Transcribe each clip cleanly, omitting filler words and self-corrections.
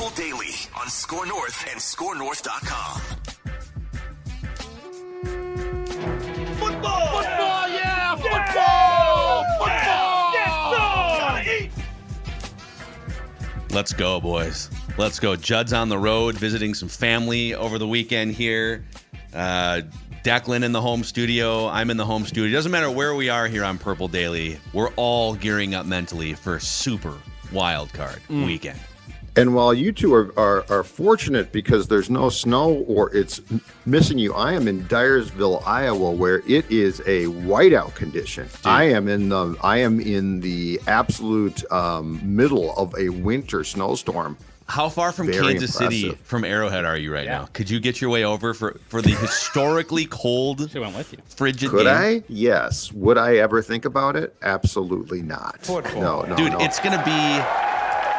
Purple Daily on Score North and ScoreNorth.com. Football, yeah! Football! Let's go, boys. Let's go. Judd's on the road visiting some family over the weekend here. Declan in the home studio. I'm in the home studio. Doesn't matter where we are here on Purple Daily. We're all gearing up mentally for a super wild card weekend. And while you two are fortunate because there's no snow or it's missing you, I am in Dyersville, Iowa, where it is a whiteout condition. Dude. I am in the absolute middle of a winter snowstorm. How far from Very Kansas impressive. City, from Arrowhead, are you right now? Could you get your way over for the historically cold, frigid Could game? I? Yes. Would I ever think about it? Absolutely not. No, Dude, no. it's going to be...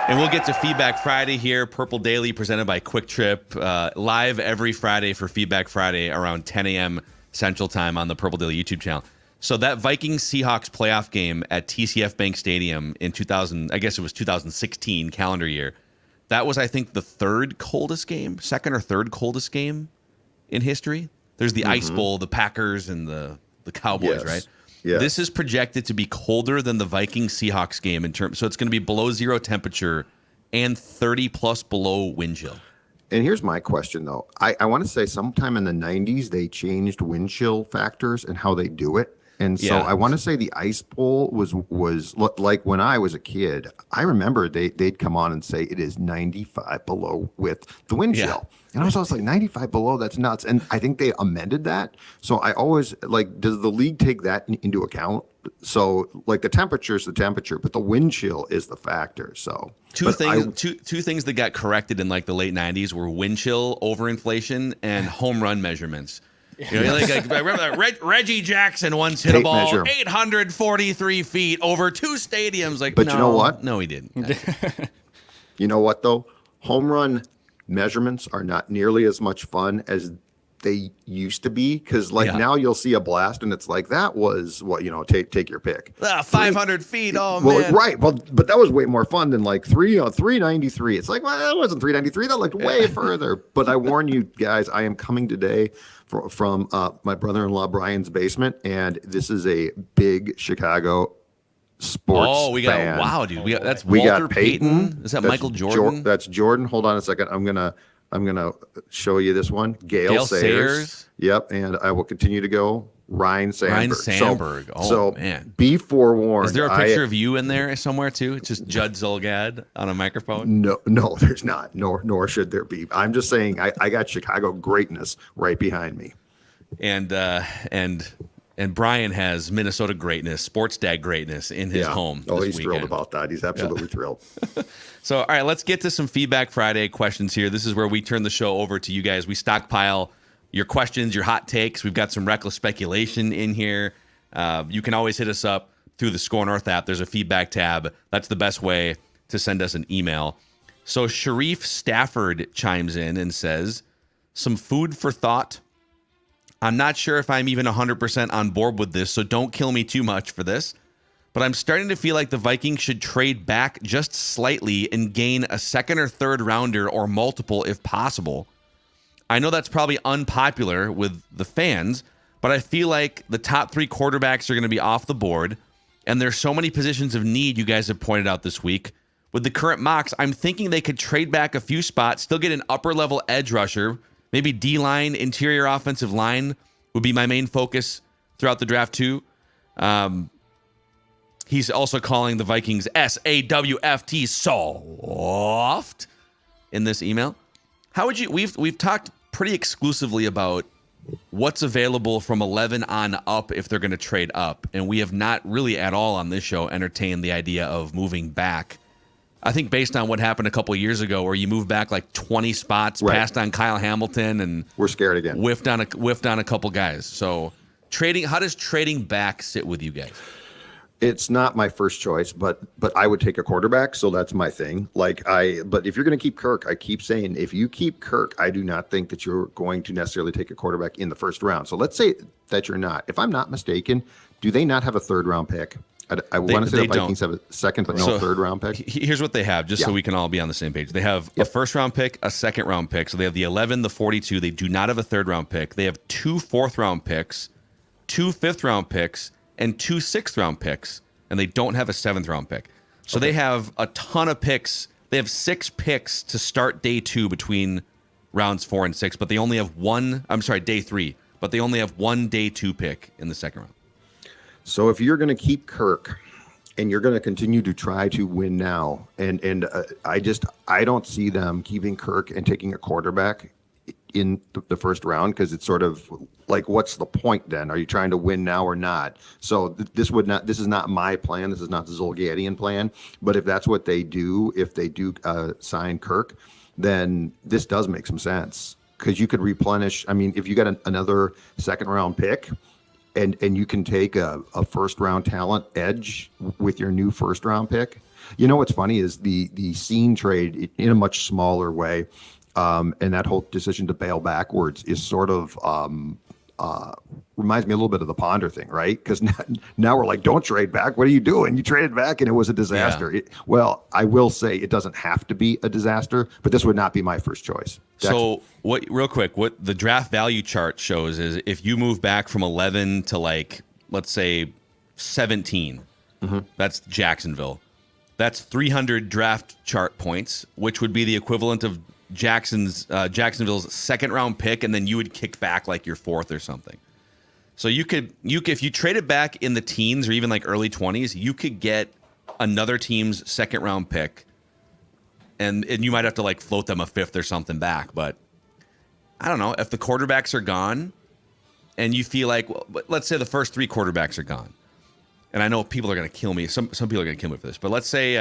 And we'll get to Feedback Friday here. Purple Daily presented by Quick Trip. Live every Friday for Feedback Friday around 10 a.m. Central Time on the Purple Daily YouTube channel. So that Vikings-Seahawks playoff game at TCF Bank Stadium in 2016 calendar year, that was, I think, the second or third coldest game in history. There's the Ice Bowl, the Packers, and the Cowboys, right? Yes. This is projected to be colder than the Vikings-Seahawks game in terms. So it's going to be below zero temperature and 30-plus below wind chill. And here's my question, though. I want to say sometime in the 90s, they changed wind chill factors and how they do it. And so I want to say the Ice Bowl was like when I was a kid. I remember they'd come on and say it is 95 below with the wind chill. And I was always like, 95 below, that's nuts. And I think they amended that. So I always does the league take that into account? So the temperature is the temperature, but the wind chill is the factor. So two things that got corrected in the late 90s were wind chill, overinflation, and home run measurements. I remember that Reggie Jackson once hit a ball 843 feet over two stadiums. But you know what? No, he didn't. You know what, though? Home run measurements are not nearly as much fun as they used to be, because now you'll see a blast and it's that was take your pick. 500 feet. Oh, man. Right. Well, but that was way more fun than 393. It's that wasn't 393. That looked way further. But I warn you guys, I am coming today from my brother-in-law Brian's basement, and this is a big Chicago sports fan. Wow, dude. That's Walter Payton. Is that Michael Jordan? That's Jordan. Hold on a second. I'm gonna show you this one. Gail Sayers. Yep, and I will continue to go. Ryan Sandberg. Man. Be forewarned. Is there a picture of you in there somewhere too? It's just Judd Zulgad on a microphone? No, there's not. Nor should there be. I'm just saying I got Chicago greatness right behind me. And Brian has Minnesota greatness, sports dad greatness in his home. Oh, he's weekend. Thrilled about that. He's absolutely thrilled. So, all right, let's get to some Feedback Friday questions here. This is where we turn the show over to you guys. We stockpile your questions, your hot takes. We've got some reckless speculation in here. You can always hit us up through the Score North app. There's a feedback tab. That's the best way to send us an email. So Sharif Stafford chimes in and says, some food for thought. I'm not sure if I'm even 100% on board with this, so don't kill me too much for this. But I'm starting to feel like the Vikings should trade back just slightly and gain a second or third rounder or multiple if possible. I know that's probably unpopular with the fans, but I feel like the top three quarterbacks are going to be off the board, and there's so many positions of need you guys have pointed out this week. With the current mocks, I'm thinking they could trade back a few spots, still get an upper-level edge rusher. Maybe D-line, interior offensive line would be my main focus throughout the draft too. He's also calling the Vikings SAWFT soft in this email. How would you? We've talked pretty exclusively about what's available from 11 on up if they're going to trade up, and we have not really at all on this show entertained the idea of moving back. I think based on what happened a couple of years ago, where you moved back 20 spots, passed on Kyle Hamilton, and we're scared again. Whiffed on a couple guys. So how does trading back sit with you guys? It's not my first choice, but I would take a quarterback, so that's my thing. But if you're going to keep Kirk, I keep saying if you keep Kirk, I do not think that you're going to necessarily take a quarterback in the first round. So let's say that you're not. If I'm not mistaken, do they not have a third round pick? I want to say the Vikings don't. have a second, but no third round pick. Here's what they have, just so we can all be on the same page. They have a first round pick, a second round pick. So they have the 11, the 42. They do not have a third round pick. They have 2 fourth round picks, 2 fifth round picks, and 2 sixth round picks. And they don't have a 7th round pick. So they have a ton of picks. They have 6 picks to start day 2 between rounds 4 and 6, but they only have day 3, but they only have 1 day 2 pick in the second round. So if you're going to keep Kirk and you're going to continue to try to win now, and I don't see them keeping Kirk and taking a quarterback in the first round, because it's sort of like, what's the point then? Are you trying to win now or not? So this is not my plan. This is not the Zolgadian plan. But if that's what they do, if they do sign Kirk, then this does make some sense, because you could replenish. I mean, if you got another second round pick and you can take a first round talent edge with your new first round pick. You know, what's funny is the Scene trade in a much smaller way. And that whole decision to bail backwards is sort of reminds me a little bit of the Ponder thing, right? Because now we're like, don't trade back. What are you doing? You traded back and it was a disaster. Yeah. Well, I will say it doesn't have to be a disaster, but this would not be my first choice. So what the draft value chart shows is if you move back from 11 to, like, let's say 17, that's Jacksonville. That's 300 draft chart points, which would be the equivalent of Jacksonville's second round pick, and then you would kick back like your 4th or something. So you could if you traded back in the teens or even like early 20s, you could get another team's second round pick, and you might have to like float them a 5th or something back. But I don't know if the quarterbacks are gone, and you feel like, well, let's say the first 3 quarterbacks are gone. And I know people are going to kill me. Some people are going to kill me for this, but let's say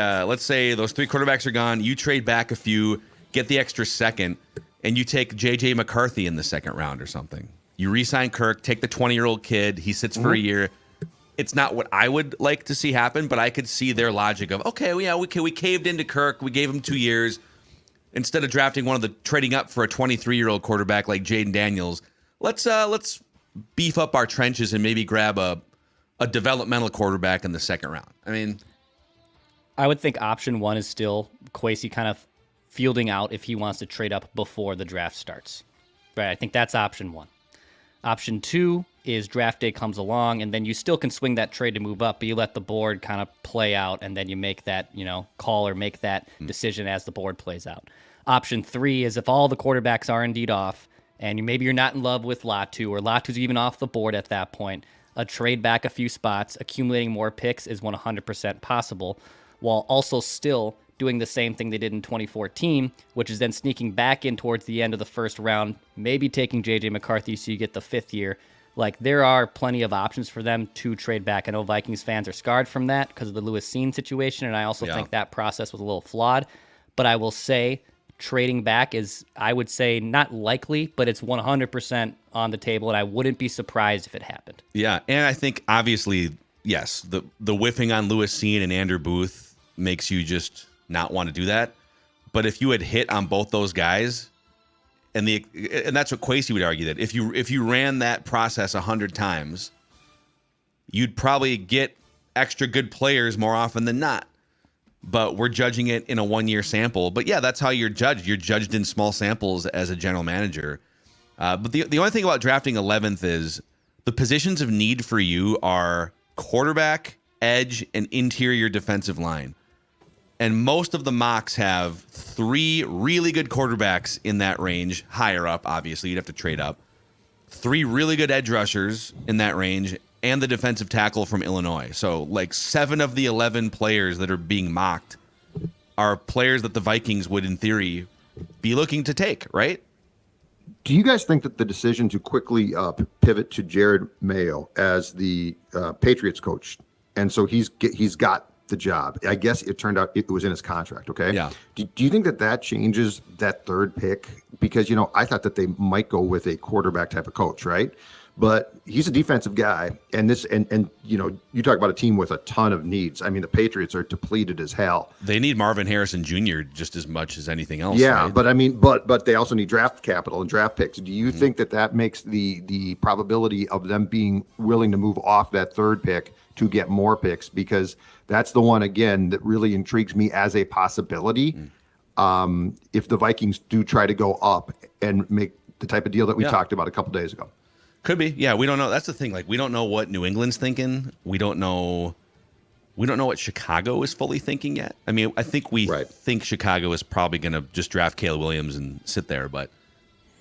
those 3 quarterbacks are gone. You trade back a few, get the extra second, and you take J.J. McCarthy in the second round or something. You re-sign Kirk, take the 20-year-old kid. He sits for a year. It's not what I would like to see happen, but I could see their logic of, okay, well, yeah, we caved into Kirk. We gave him 2 years. Instead of drafting trading up for a 23-year-old quarterback like Jaden Daniels, let's beef up our trenches and maybe grab a developmental quarterback in the second round. I mean, I would think option 1 is still Kwesi kind of fielding out if he wants to trade up before the draft starts. Right, I think that's option 1. Option 2 is draft day comes along, and then you still can swing that trade to move up, but you let the board kind of play out, and then you make that, call or make that decision as the board plays out. Option 3 is if all the quarterbacks are indeed off, and maybe you're not in love with Latu, or Latu's even off the board at that point, a trade back a few spots, accumulating more picks is 100% possible, while also still doing the same thing they did in 2014, which is then sneaking back in towards the end of the first round, maybe taking J.J. McCarthy so you get the 5th year. Like, there are plenty of options for them to trade back. I know Vikings fans are scarred from that because of the Lewis Scene situation, and I also think that process was a little flawed. But I will say trading back is, I would say, not likely, but it's 100% on the table, and I wouldn't be surprised if it happened. Yeah, and I think, obviously, yes, the whiffing on Lewis Scene and Andrew Booth makes you just not want to do that. But if you had hit on both those guys, and that's what Kwesi would argue, that if you ran that process 100 times, you'd probably get extra good players more often than not. But we're judging it in a 1-year sample. But yeah, that's how you're judged. You're judged in small samples as a general manager. But the only thing about drafting 11th is the positions of need for you are quarterback, edge, and interior defensive line. And most of the mocks have 3 really good quarterbacks in that range, higher up, obviously. You'd have to trade up. 3 really good edge rushers in that range, and the defensive tackle from Illinois. So, like, 7 of the 11 players that are being mocked are players that the Vikings would, in theory, be looking to take, right? Do you guys think that the decision to quickly pivot to Jared Mayo as the Patriots coach, and so he's got the job. I guess it turned out it was in his contract. Okay. Yeah. Do you think that changes that 3rd pick? Because, I thought that they might go with a quarterback type of coach, right? But he's a defensive guy, and you talk about a team with a ton of needs. I mean, the Patriots are depleted as hell. They need Marvin Harrison Jr. just as much as anything else. Yeah, right? but I mean, but they also need draft capital and draft picks. Do you think that makes the probability of them being willing to move off that third pick to get more picks? Because that's the one again that really intrigues me as a possibility. If the Vikings do try to go up and make the type of deal that we talked about a couple days ago. Could be. Yeah, we don't know. That's the thing. Like, we don't know what New England's thinking. We don't know what Chicago is fully thinking yet. I mean, I think we think Chicago is probably going to just draft Caleb Williams and sit there, but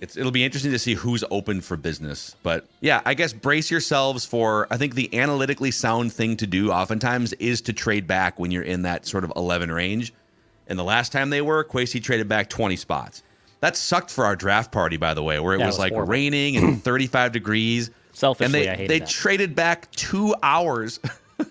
it'll be interesting to see who's open for business. But yeah, I guess brace yourselves for, I think the analytically sound thing to do oftentimes is to trade back when you're in that sort of 11 range. And the last time they were, Kwesi traded back 20 spots. That sucked for our draft party, by the way, where it was like horrible. Raining and 35 degrees. Selfishly, and they traded back 2 hours.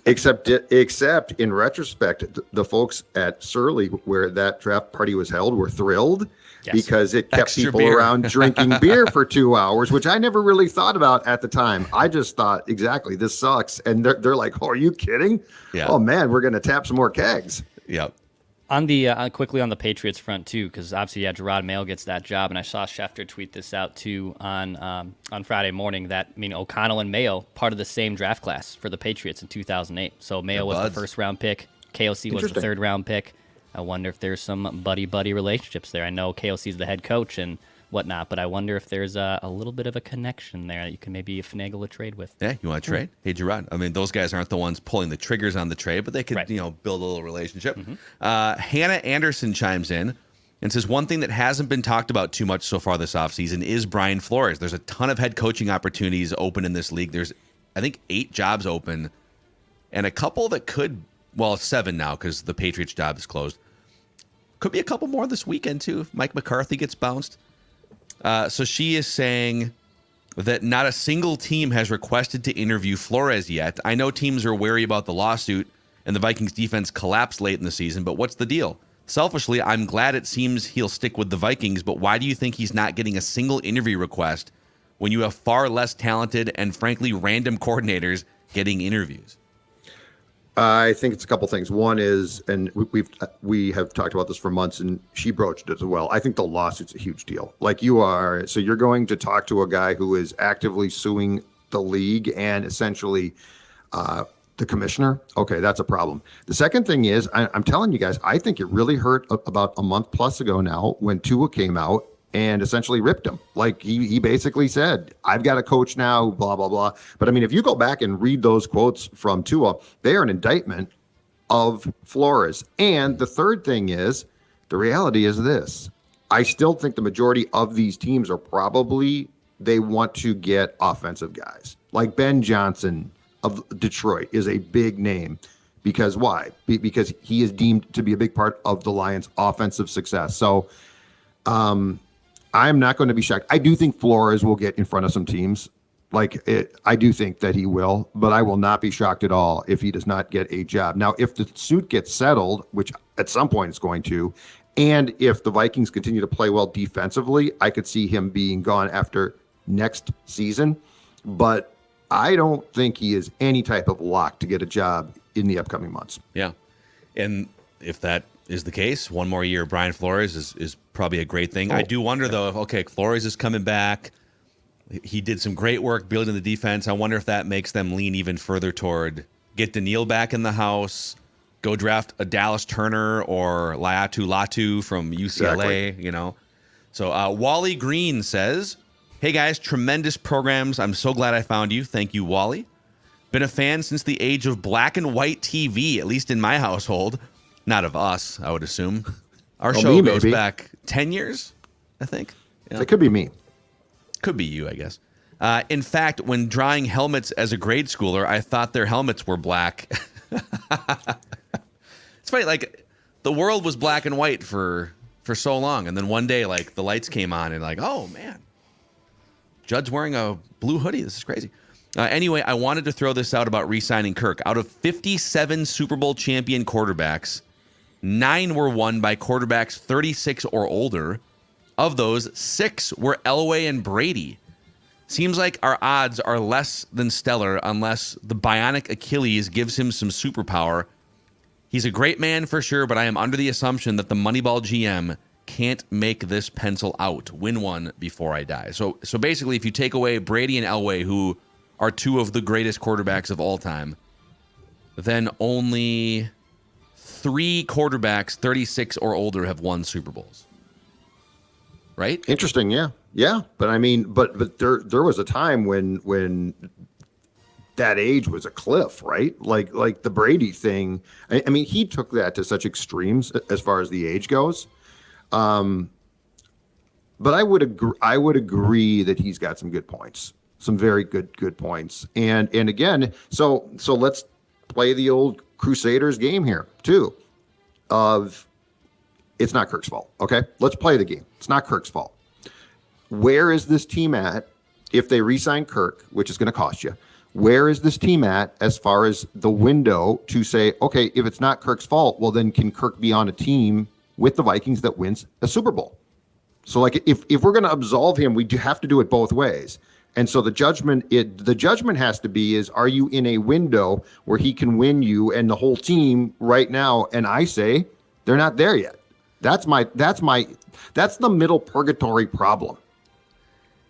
Except in retrospect, the folks at Surly, where that draft party was held, were thrilled because it kept Extra people beer. around drinking beer for 2 hours, which I never really thought about at the time. I just thought, exactly, this sucks. And they're like, oh, are you kidding? Yeah. Oh, man, we're going to tap some more kegs. Yep. On the quickly on the Patriots front too, because obviously Gerard Mayo gets that job, and I saw Schefter tweet this out too on Friday morning that O'Connell and Mayo part of the same draft class for the Patriots in 2008. So Mayo was the first round pick, KOC was the third round pick. I wonder if there's some buddy relationships there. I know KOC is the head coach and whatnot, but I wonder if there's a little bit of a connection there that you can maybe finagle a trade with. Yeah, you want to trade? Hey, Gerard. I mean, those guys aren't the ones pulling the triggers on the trade, but they could, build a little relationship. Hannah Anderson chimes in and says, one thing that hasn't been talked about too much so far this offseason is Brian Flores. There's a ton of head coaching opportunities open in this league. There's, I think, 8 jobs open, and a couple that could, 7 now because the Patriots job is closed. Could be a couple more this weekend, too, if Mike McCarthy gets bounced. So she is saying that not a single team has requested to interview Flores yet. I know teams are wary about the lawsuit and the Vikings defense collapsed late in the season, but what's the deal? Selfishly, I'm glad it seems he'll stick with the Vikings, but why do you think he's not getting a single interview request when you have far less talented and frankly random coordinators getting interviews? I think it's a couple things. One is, and we have talked about this for months, and she broached it as well. I think the lawsuit's a huge deal. Like you're going to talk to a guy who is actively suing the league and essentially the commissioner. Okay, that's a problem. The second thing is, I'm telling you guys, I think it really hurt about a month plus ago now when Tua came out and essentially ripped him. Like he basically said, I've got a coach now, blah, blah, blah. But I mean, if you go back and read those quotes from Tua, they are an indictment of Flores. And the third thing is, the reality is this. I still think the majority of these teams are they want to get offensive guys. Like Ben Johnson of Detroit is a big name. Because why? Because he is deemed to be a big part of the Lions' offensive success. So, I'm not going to be shocked. I do think Flores will get in front of some teams. I do think that he will, but I will not be shocked at all if he does not get a job. Now, if the suit gets settled, which at some point it's going to, and if the Vikings continue to play well defensively, I could see him being gone after next season. But I don't think he is any type of lock to get a job in the upcoming months. Yeah. And if that is the case, one more year, Brian Flores is probably a great thing. I do wonder, though, okay, Flores is coming back. He did some great work building the defense. I wonder if that makes them lean even further toward get Daniil back in the house, go draft a Dallas Turner or Latu from UCLA, So Wally Green says, hey, guys, tremendous programs. I'm so glad I found you. Thank you, Wally. Been a fan since the age of black and white TV, at least in my household. Not of us, I would assume. Our show goes back 10 years, I think. Yeah. It could be me. Could be you, I guess. In fact, when drawing helmets as a grade schooler, I thought their helmets were black. It's funny, like, the world was black and white for so long, and then one day, like, the lights came on, and like, oh, man. Judd's wearing a blue hoodie. This is crazy. Anyway, I wanted to throw this out about re-signing Kirk. Out of 57 Super Bowl champion quarterbacks, 9 were won by quarterbacks 36 or older. Of those, 6 were Elway and Brady. Seems like our odds are less than stellar unless the bionic Achilles gives him some superpower. He's a great man for sure, but I am under the assumption that the Moneyball GM can't make this pencil out. Win one before I die. So basically, if you take away Brady and Elway, who are two of the greatest quarterbacks of all time, then only 3 quarterbacks 36 or older have won Super Bowls. Right? Interesting, yeah. Yeah, but I mean, but there was a time when that age was a cliff, right? Like the Brady thing. I mean, he took that to such extremes as far as the age goes. But I would agree that he's got some good points, some very good points. And again, so let's play the old Crusaders game here too. Of it's not Kirk's fault. Okay, let's play the game. It's not Kirk's fault. Where is this team at if they re-sign Kirk, which is going to cost you? Where is this team at as far as the window to say, okay, if it's not Kirk's fault, well, then can Kirk be on a team with the Vikings that wins a Super Bowl? So, like, if we're going to absolve him, we do have to do it both ways. And so the judgment has to be is, are you in a window where he can win you and the whole team right now? And I say they're not there yet. That's the middle purgatory problem.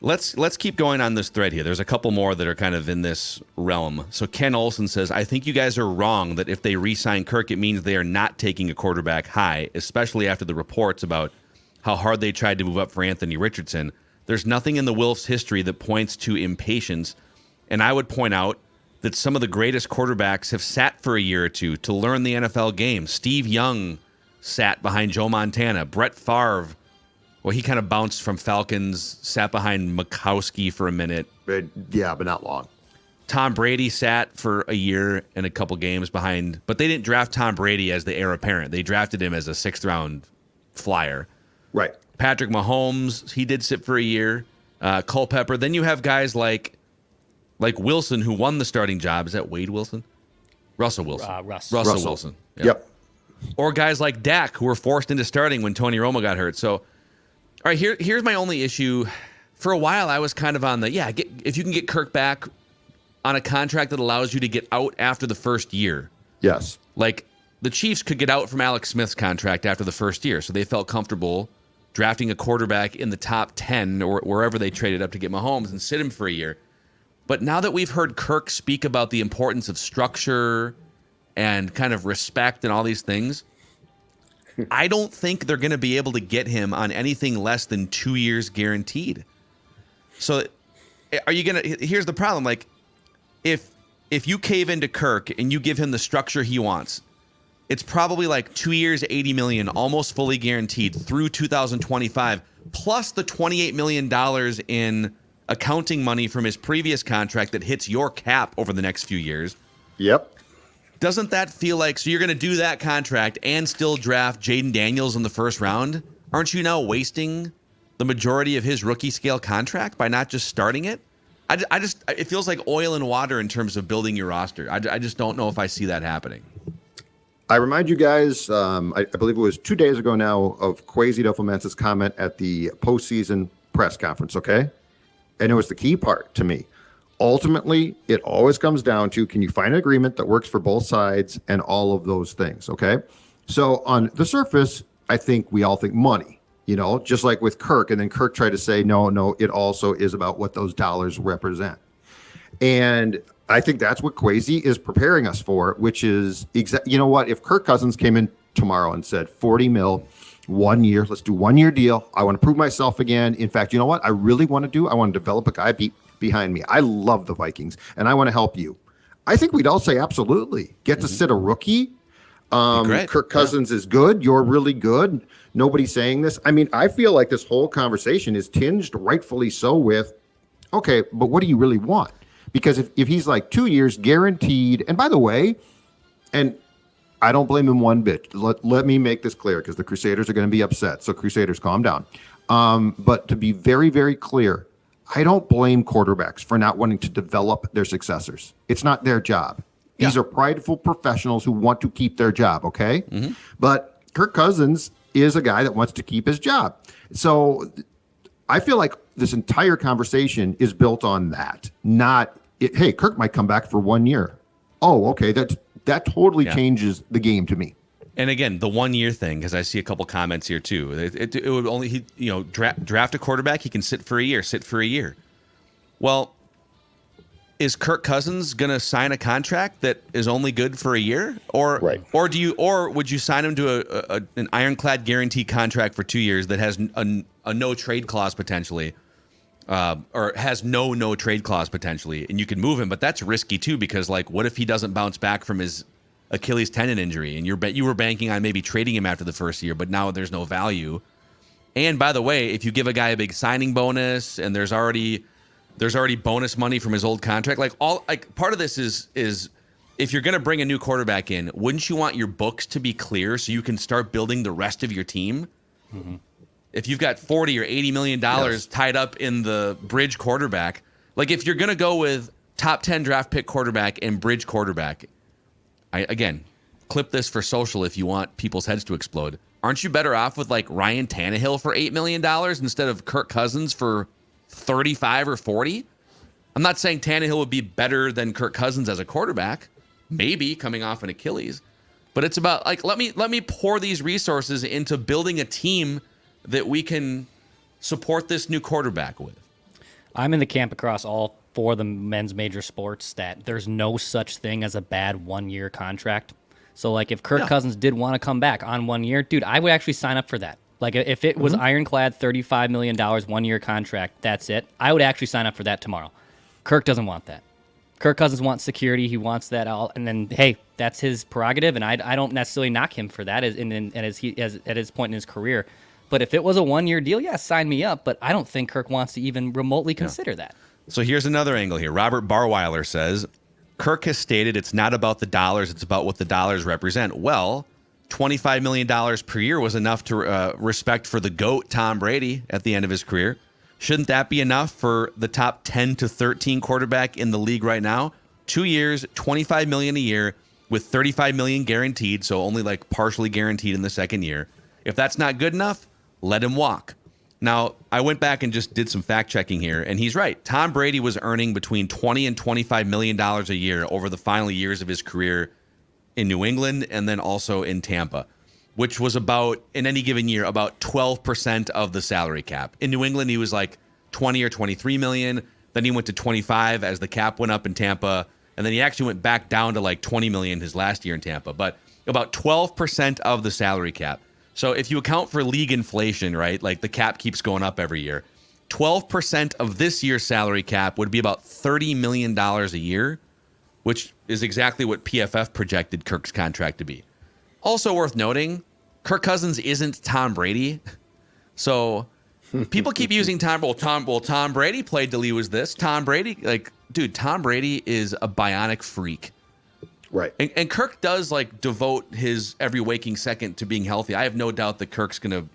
Let's keep going on this thread here. There's a couple more that are kind of in this realm. So Ken Olson says, I think you guys are wrong that if they re-sign Kirk, it means they are not taking a quarterback high, especially after the reports about how hard they tried to move up for Anthony Richardson. There's nothing in the Wilfs' history that points to impatience. And I would point out that some of the greatest quarterbacks have sat for a year or two to learn the NFL game. Steve Young sat behind Joe Montana. Brett Favre, well, he kind of bounced from Falcons, sat behind Mikowski for a minute. But not long. Tom Brady sat for a year and a couple games behind, but they didn't draft Tom Brady as the heir apparent. They drafted him as a 6th-round flyer. Right. Patrick Mahomes, he did sit for a year. Culpepper. Then you have guys like Wilson, who won the starting job. Is that Wade Wilson? Russell Wilson. Russell Wilson. Yep. Or guys like Dak, who were forced into starting when Tony Romo got hurt. So, all right, here's my only issue. For a while, I was kind of on if you can get Kirk back on a contract that allows you to get out after the first year. Yes. Like, the Chiefs could get out from Alex Smith's contract after the first year, so they felt comfortable drafting a quarterback in the top 10 or wherever they traded up to get Mahomes and sit him for a year. But now that we've heard Kirk speak about the importance of structure and kind of respect and all these things, I don't think they're going to be able to get him on anything less than 2 years guaranteed. So are you going to – here's the problem. Like, if you cave into Kirk and you give him the structure he wants, it's probably like 2 years, $80 million, almost fully guaranteed through 2025, plus the $28 million in accounting money from his previous contract that hits your cap over the next few years. Yep. Doesn't that feel like, so you're going to do that contract and still draft Jaden Daniels in the first round? Aren't you now wasting the majority of his rookie scale contract by not just starting it? It feels like oil and water in terms of building your roster. I just don't know if I see that happening. I remind you guys, I believe it was 2 days ago now, of Kwesi Dofomensa's comment at the postseason press conference, okay? And it was the key part to me. Ultimately, it always comes down to, can you find an agreement that works for both sides and all of those things, okay? So on the surface, I think we all think money, just like with Kirk. And then Kirk tried to say, no, it also is about what those dollars represent. And I think that's what Kwesi is preparing us for, which is, if Kirk Cousins came in tomorrow and said 40 mil, 1 year, let's do 1 year deal. I want to prove myself again. In fact, you know what I really want to do? I want to develop a guy behind me. I love the Vikings and I want to help you. I think we'd all say absolutely. Get to sit a rookie. Kirk Cousins is good. You're really good. Nobody's saying this. I mean, I feel like this whole conversation is tinged, rightfully so, with, okay, but what do you really want? Because if he's like 2 years guaranteed, and by the way, and I don't blame him one bit. Let me make this clear, because the Crusaders are going to be upset. So Crusaders, calm down. But to be very, very clear, I don't blame quarterbacks for not wanting to develop their successors. It's not their job. Yeah. These are prideful professionals who want to keep their job, okay? Mm-hmm. But Kirk Cousins is a guy that wants to keep his job. So I feel like this entire conversation is built on that, not hey, Kirk might come back for 1 year. Oh, okay, that totally changes the game to me. And again, the 1 year thing, because I see a couple comments here too. It would only draft a quarterback. He can sit for a year. Well, is Kirk Cousins going to sign a contract that is only good for a year, or would you sign him to an ironclad guaranteed contract for 2 years that has a no trade clause potentially, or has no trade clause potentially, and you can move him, but that's risky too because like, what if he doesn't bounce back from his Achilles tendon injury, and you were banking on maybe trading him after the first year, but now there's no value. And by the way, if you give a guy a big signing bonus, and there's already bonus money from his old contract, part of this is if you're going to bring a new quarterback in, wouldn't you want your books to be clear so you can start building the rest of your team? Mm-hmm. If you've got $40 or $80 million tied up in the bridge quarterback, like if you're going to go with top 10 draft pick quarterback and bridge quarterback, again, clip this for social if you want people's heads to explode. Aren't you better off with like Ryan Tannehill for $8 million instead of Kirk Cousins for 35 or 40? I'm not saying Tannehill would be better than Kirk Cousins as a quarterback, maybe coming off an Achilles, but it's about like, let me pour these resources into building a team that we can support this new quarterback with. I'm in the camp across all four of the men's major sports that there's no such thing as a bad 1 year contract. So like if Kirk Cousins did want to come back on 1 year, dude, I would actually sign up for that. Like if it was ironclad $35 million 1 year contract, that's it. I would actually sign up for that tomorrow. Kirk doesn't want that. Kirk Cousins wants security. He wants that all, and then hey, that's his prerogative, and I don't necessarily knock him for that at his point in his career. But if it was a 1 year deal, sign me up. But I don't think Kirk wants to even remotely consider that. So here's another angle here. Robert Barweiler says, Kirk has stated it's not about the dollars, it's about what the dollars represent. Well, $25 million per year was enough to respect for the GOAT, Tom Brady, at the end of his career. Shouldn't that be enough for the top 10 to 13 quarterback in the league right now? 2 years, $25 million a year with $35 million guaranteed, so only like partially guaranteed in the second year. If that's not good enough, let him walk. Now, I went back and just did some fact checking here, and he's right. Tom Brady was earning between $20 and $25 million a year over the final years of his career in New England and then also in Tampa, which was about, in any given year, about 12% of the salary cap. In New England, he was like 20 or 23 million. Then he went to 25 as the cap went up in Tampa, and then he actually went back down to like 20 million his last year in Tampa, but about 12% of the salary cap. So if you account for league inflation, right, like the cap keeps going up every year, 12% of this year's salary cap would be about $30 million a year, which is exactly what PFF projected Kirk's contract to be. Also worth noting, Kirk Cousins isn't Tom Brady. So people keep using Tom Brady played till he was this. Tom Brady, like, dude, Tom Brady is a bionic freak. Right. And Kirk does like devote his every waking second to being healthy. I have no doubt that Kirk's going to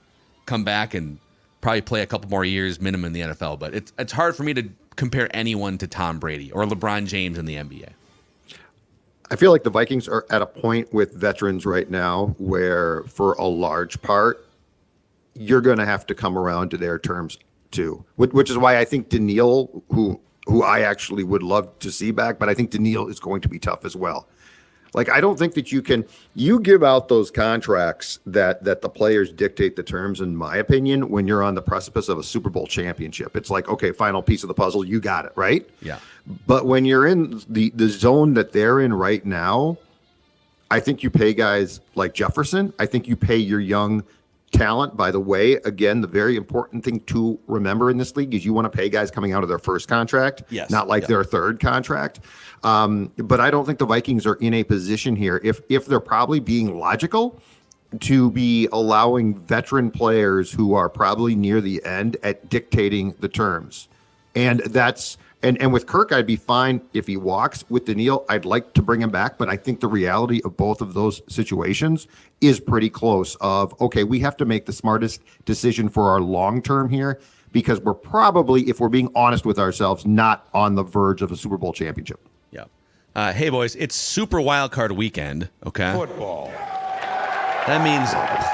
come back and probably play a couple more years minimum in the NFL. But it's hard for me to compare anyone to Tom Brady or LeBron James in the NBA. I feel like the Vikings are at a point with veterans right now where for a large part, you're going to have to come around to their terms too, which is why I think Daniil, who I actually would love to see back, but I think Daniil is going to be tough as well. Like, I don't think that you give out those contracts that the players dictate the terms, in my opinion, when you're on the precipice of a Super Bowl championship. It's like, okay, final piece of the puzzle, you got it, right? Yeah. But when you're in the zone that they're in right now, I think you pay guys like Jefferson. I think you pay your young talent. By the way, again, the very important thing to remember in this league is you want to pay guys coming out of their first contract, not like their third contract. But I don't think the Vikings are in a position here, if they're probably being logical, to be allowing veteran players who are probably near the end at dictating the terms. And that's and with Kirk, I'd be fine if he walks. With Daniil, I'd like to bring him back, but I think the reality of both of those situations is pretty close of, okay, we have to make the smartest decision for our long term here, because we're probably, if we're being honest with ourselves, not on the verge of a Super Bowl championship. Yeah. Hey, boys, it's Super Wildcard Weekend, okay? Football. That means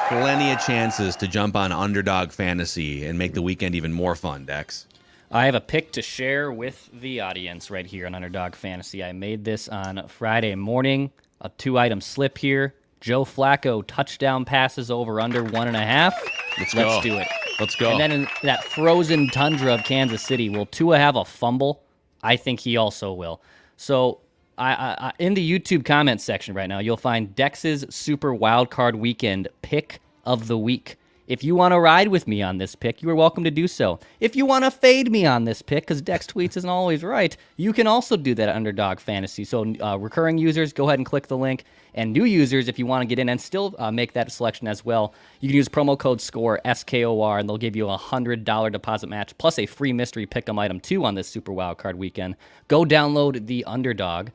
plenty of chances to jump on Underdog Fantasy and make the weekend even more fun, Dex. I have a pick to share with the audience right here on Underdog Fantasy. I made this on Friday morning. A 2-item slip here. Joe Flacco touchdown passes over under 1.5. Let's do it. Let's go. And then in that frozen tundra of Kansas City, will Tua have a fumble? I think he also will. So I in the YouTube comments section right now, you'll find Dex's Super Wildcard Weekend pick of the week. If you want to ride with me on this pick, you are welcome to do so. If you want to fade me on this pick, because Dex tweets isn't always right, you can also do that at Underdog Fantasy. So recurring users, go ahead and click the link. And new users, if you want to get in and still make that selection as well, you can use promo code SCORE, SKOR, and they'll give you a $100 deposit match, plus a free mystery pick'em item too on this Super Wildcard Weekend. Go download the Underdog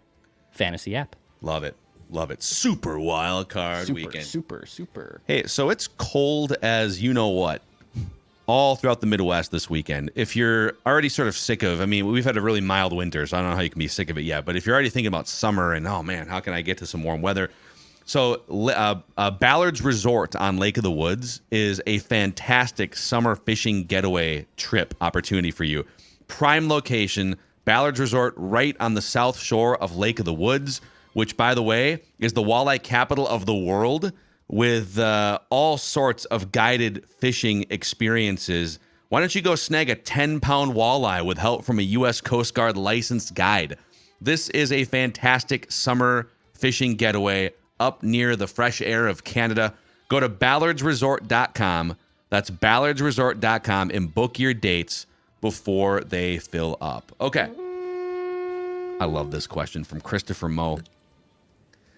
Fantasy app. Love it. Love it. Super Wildcard Weekend. Super. Hey, so it's cold as you know what all throughout the Midwest this weekend. If you're already sort of sick of, I mean, we've had a really mild winter, so I don't know how you can be sick of it yet. But if you're already thinking about summer and, oh, man, how can I get to some warm weather? So Ballard's Resort on Lake of the Woods is a fantastic summer fishing getaway trip opportunity for you. Prime location, Ballard's Resort right on the south shore of Lake of the Woods, which, by the way, is the walleye capital of the world, with all sorts of guided fishing experiences. Why don't you go snag a 10-pound walleye with help from a U.S. Coast Guard licensed guide? This is a fantastic summer fishing getaway up near the fresh air of Canada. Go to ballardsresort.com. That's ballardsresort.com and book your dates before they fill up. Okay. I love this question from Christopher Moe.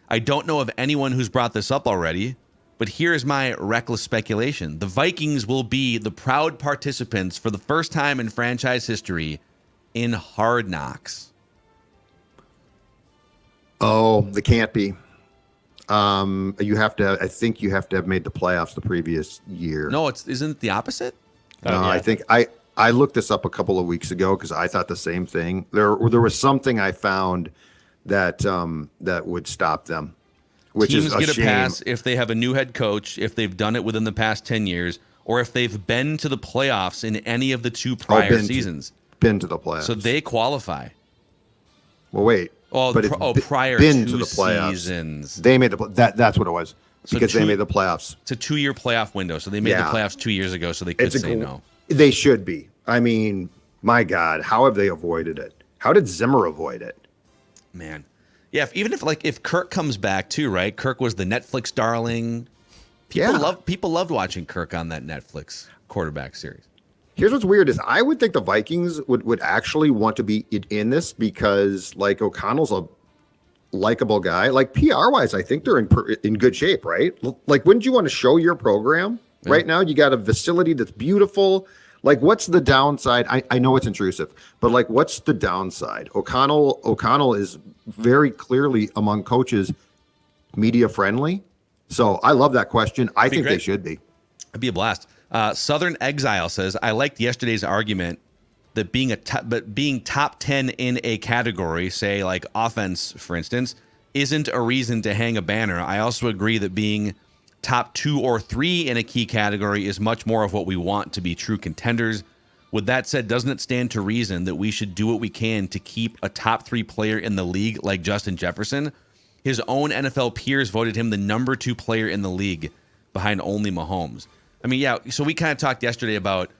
I don't know of anyone who's brought this up already, but here's my reckless speculation. The Vikings will be the proud participants for the first time in franchise history in Hard Knocks. Oh, they can't be. You have to. I think you have to have made the playoffs the previous year. No, isn't it the opposite? No, yeah. I think I looked this up a couple of weeks ago because I thought the same thing. There was something I found that would stop them, which Teams is a get shame. a pass if they have a new head coach, if they've done it within the past 10 years, or if they've been to the playoffs in any of the two prior seasons. Been to the playoffs. So they qualify. Well, wait. Oh, prior been to the playoffs. Seasons. They made that's what it was. Because they made the playoffs. It's a 2-year playoff window. So they made the playoffs 2 years ago, so they could say no. They should be. I mean, my God, how have they avoided it? How did Zimmer avoid it? Man. Yeah, if Kirk comes back too, right? Kirk was the Netflix darling. People loved watching Kirk on that Netflix quarterback series. Here's what's weird is I would think the Vikings would actually want to be in this because like O'Connell's a likable guy. Like PR wise, I think they're in good shape, right? Like, wouldn't you want to show your program right now? You got a facility that's beautiful. Like, what's the downside? I know it's intrusive, but like, what's the downside? O'Connell is very clearly among coaches media friendly. So I love that question. I think they should be. It'd be a blast. Southern Exile says, I liked yesterday's argument that being top 10 in a category, say like offense, for instance, isn't a reason to hang a banner. I also agree that being top 2 or 3 in a key category is much more of what we want to be true contenders. With that said, doesn't it stand to reason that we should do what we can to keep a top 3 player in the league like Justin Jefferson? His own NFL peers voted him the number 2 player in the league behind only Mahomes. I mean, yeah, so we kind of talked yesterday about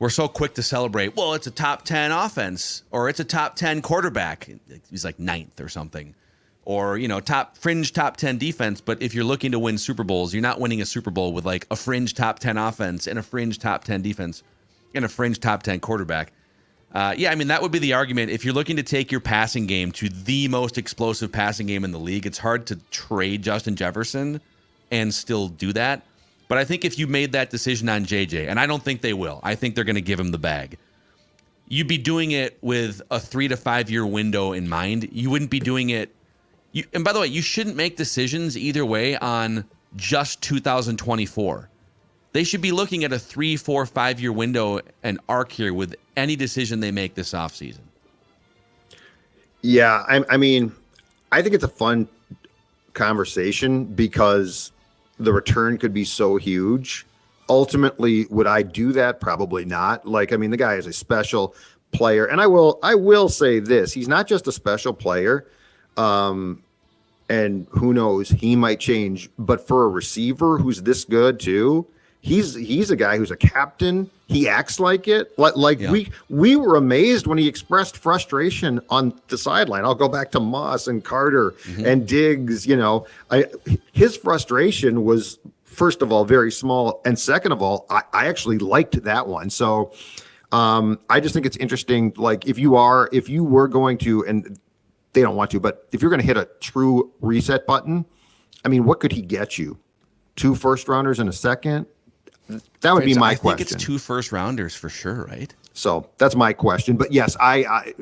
we're so quick to celebrate, well, it's a top 10 offense or it's a top 10 quarterback. He's like 9th or something. Or, fringe top 10 defense. But if you're looking to win Super Bowls, you're not winning a Super Bowl with like a fringe top 10 offense and a fringe top 10 defense and a fringe top 10 quarterback. That would be the argument. If you're looking to take your passing game to the most explosive passing game in the league, it's hard to trade Justin Jefferson and still do that. But I think if you made that decision on JJ, and I don't think they will, I think they're going to give him the bag. You'd be doing it with a 3 to 5 year window in mind. You wouldn't be doing it. And by the way, you shouldn't make decisions either way on just 2024. They should be looking at a 3, 4, 5 year window and arc here with any decision they make this offseason. Yeah, I mean, I think it's a fun conversation because the return could be so huge. Ultimately, would I do that? Probably not. Like, I mean, the guy is a special player, and I will say this: he's not just a special player, and who knows, he might change. But for a receiver who's this good too, he's a guy who's a captain. He acts like it. We were amazed when he expressed frustration on the sideline. I'll go back to Moss and Carter and Diggs. You know, his frustration was, first of all, very small, and second of all, I actually liked that one. So I just think it's interesting. Like, if you were going to, and they don't want to, but if you're going to hit a true reset button, I mean, what could he get you? 2 first-rounders and a second? That would be my question. I think it's 2 first-rounders for sure, right? So that's my question. But yes, I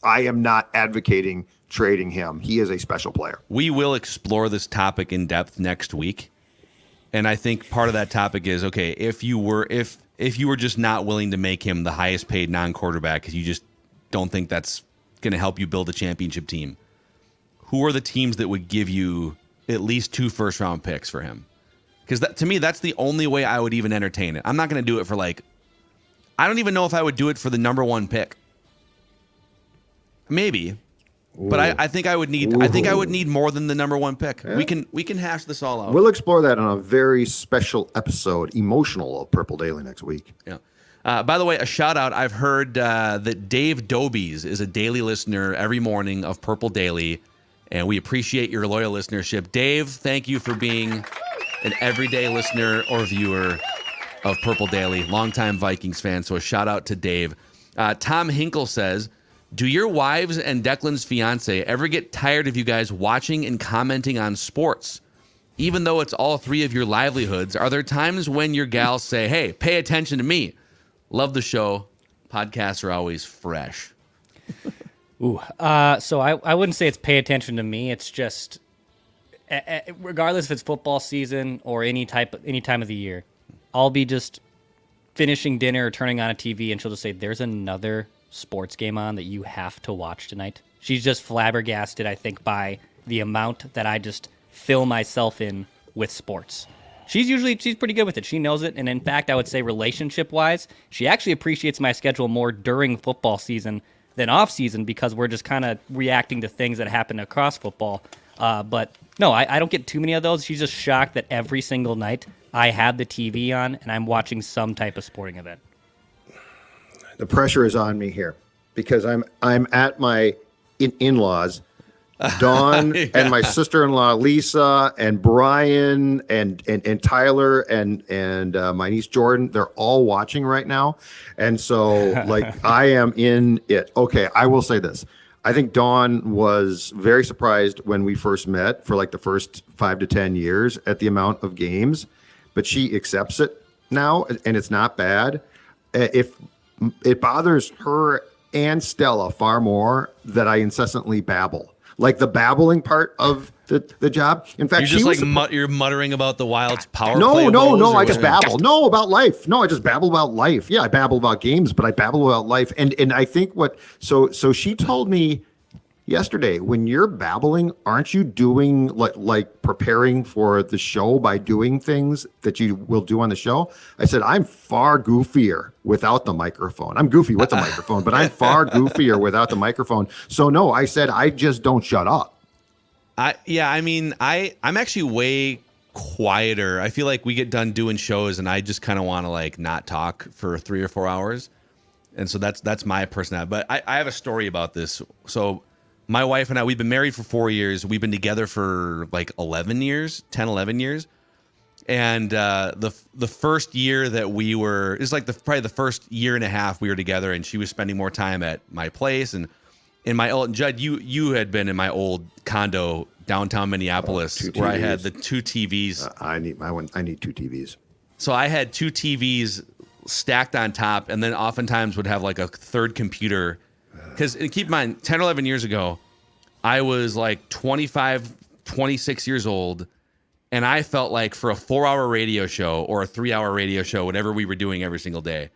am not advocating trading him. He is a special player. We will explore this topic in depth next week. And I think part of that topic is, okay, if you were just not willing to make him the highest paid non-quarterback because you just don't think that's going to help you build a championship team, who are the teams that would give you at least 2 first-round picks for him? Because to me, that's the only way I would even entertain it. I'm not going to do it for I don't even know if I would do it for the number 1 pick. Maybe. Ooh. But I think I would need. Ooh. I think I would need more than the number 1 pick. Yeah. We can hash this all out. We'll explore that on a very special episode, emotional, of Purple Daily next week. Yeah. By the way, a shout out. I've heard that Dave Dobies is a daily listener every morning of Purple Daily, and we appreciate your loyal listenership. Dave, thank you for being an everyday listener or viewer of Purple Daily, longtime Vikings fan. So a shout out to Dave. Tom Hinkle says, do your wives and Declan's fiance ever get tired of you guys watching and commenting on sports? Even though it's all 3 of your livelihoods, are there times when your gals say, hey, pay attention to me? Love the show. Podcasts are always fresh. Ooh. So I wouldn't say it's pay attention to me. It's just, regardless if it's football season or any time of the year, I'll be just finishing dinner or turning on a TV, and she'll just say, there's another sports game on that you have to watch tonight. She's just flabbergasted, I think, by the amount that I just fill myself in with sports. She's pretty good with it. She knows it. And in fact, I would say relationship-wise, she actually appreciates my schedule more during football season than off season, because we're just kind of reacting to things that happen across football. But no, I don't get too many of those. She's just shocked that every single night I have the TV on and I'm watching some type of sporting event. The pressure is on me here because I'm at my in-laws, Dawn yeah. and my sister-in-law Lisa and Brian and Tyler and my niece Jordan. They're all watching right now, and so like I am in it. Okay, I will say this. I think Dawn was very surprised when we first met for like the first 5 to 10 years at the amount of games, but she accepts it now, and it's not bad. If it bothers her and Stella far more that I incessantly babble. Like the babbling part of the job. In fact, you're just you're muttering about the Wild's power play. No, I just babble. No, about life. No, I just babble about life. Yeah, I babble about games, but I babble about life. And I think so she told me yesterday, when you're babbling, aren't you doing like preparing for the show by doing things that you will do on the show? I said, I'm far goofier without the microphone. I'm goofy with the microphone, but I'm far goofier without the microphone. So no, I said, I just don't shut up. I'm actually way quieter. I feel like we get done doing shows and I just kind of want to like not talk for 3 or 4 hours. And so that's my personality. But I have a story about this. So my wife and I, we've been married for 4 years. We've been together for like 11 years. And the first year that we were, it was like probably the first year and a half we were together, and she was spending more time at my place. And in my old, Judd, you had been in my old condo downtown Minneapolis where I had the 2 TVs. I need 2 TVs. So I had 2 TVs stacked on top, and then oftentimes would have like a third computer. Because keep in mind, 10 or 11 years ago, I was like 25, 26 years old, and I felt like for a 4-hour radio show or a 3-hour radio show, whatever we were doing every single day,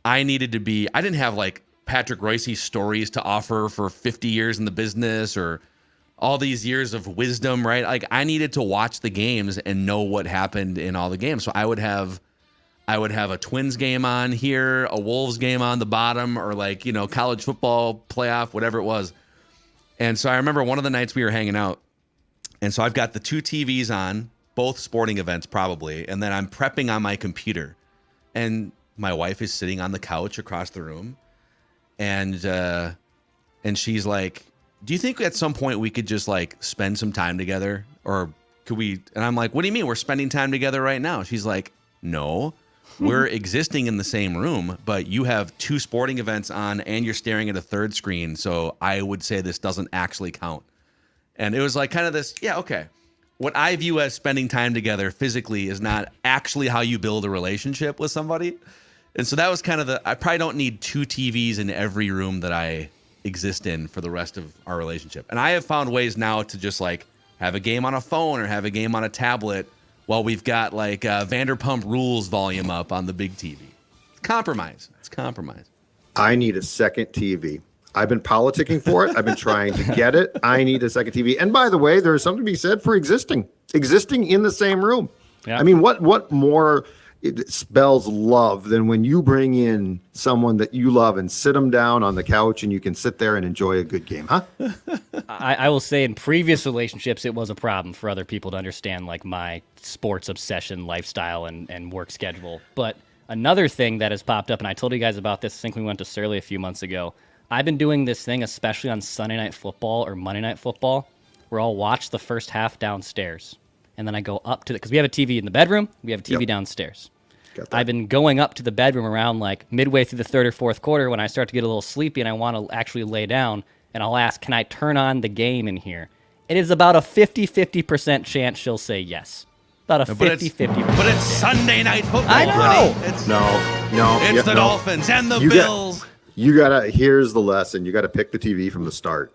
I needed to be, I didn't have like Patrick Royce's stories to offer for 50 years in the business or all these years of wisdom, right? Like I needed to watch the games and know what happened in all the games. So I would have a Twins game on here, a Wolves game on the bottom, or like, college football playoff, whatever it was. And so I remember one of the nights we were hanging out, and so I've got the two TVs on, both sporting events probably, and then I'm prepping on my computer. And my wife is sitting on the couch across the room, and she's like, "Do you think at some point we could just like spend some time together, or could we?" And I'm like, "What do you mean? We're spending time together right now." She's like, "No, we're existing in the same room, but you have two sporting events on and you're staring at a third screen. So I would say this doesn't actually count." And it was like kind of this, yeah, okay. What I view as spending time together physically is not actually how you build a relationship with somebody. And so that was kind of I probably don't need two TVs in every room that I exist in for the rest of our relationship. And I have found ways now to just like have a game on a phone or have a game on a tablet while we've got like Vanderpump Rules volume up on the big TV. It's compromise. I need a second TV. I've been politicking for it. I've been trying to get it. I need a second TV. And by the way, there's something to be said for existing in the same room. Yeah. I mean, what more it spells love than when you bring in someone that you love and sit them down on the couch and you can sit there and enjoy a good game, huh? I will say in previous relationships, it was a problem for other people to understand like my sports obsession, lifestyle, and work schedule. But another thing that has popped up, and I told you guys about this, I think we went to Surly a few months ago. I've been doing this thing, especially on Sunday Night Football or Monday Night Football, where I'll watch the first half downstairs. And then I go up to because we have a TV in the bedroom, we have a TV downstairs. I've been going up to the bedroom around like midway through the third or fourth quarter when I start to get a little sleepy and I want to actually lay down, and I'll ask, can I turn on the game in here? It is about a 50% chance she'll say yes. About a 50%. But it's Sunday Night Football. I know. No. It's the Dolphins and the Bills. Here's the lesson. You got to pick the TV from the start.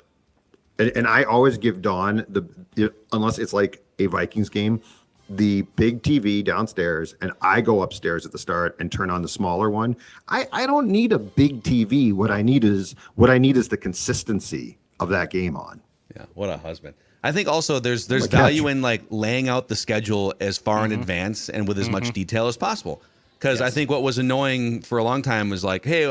And I always give Dawn unless it's like a Vikings game, the big TV downstairs, and I go upstairs at the start and turn on the smaller one. I don't need a big TV. What I need is the consistency of that game on. Yeah, what a husband. I think also there's value in like laying out the schedule as far in advance and with as much detail as possible. Because I think what was annoying for a long time was like, hey,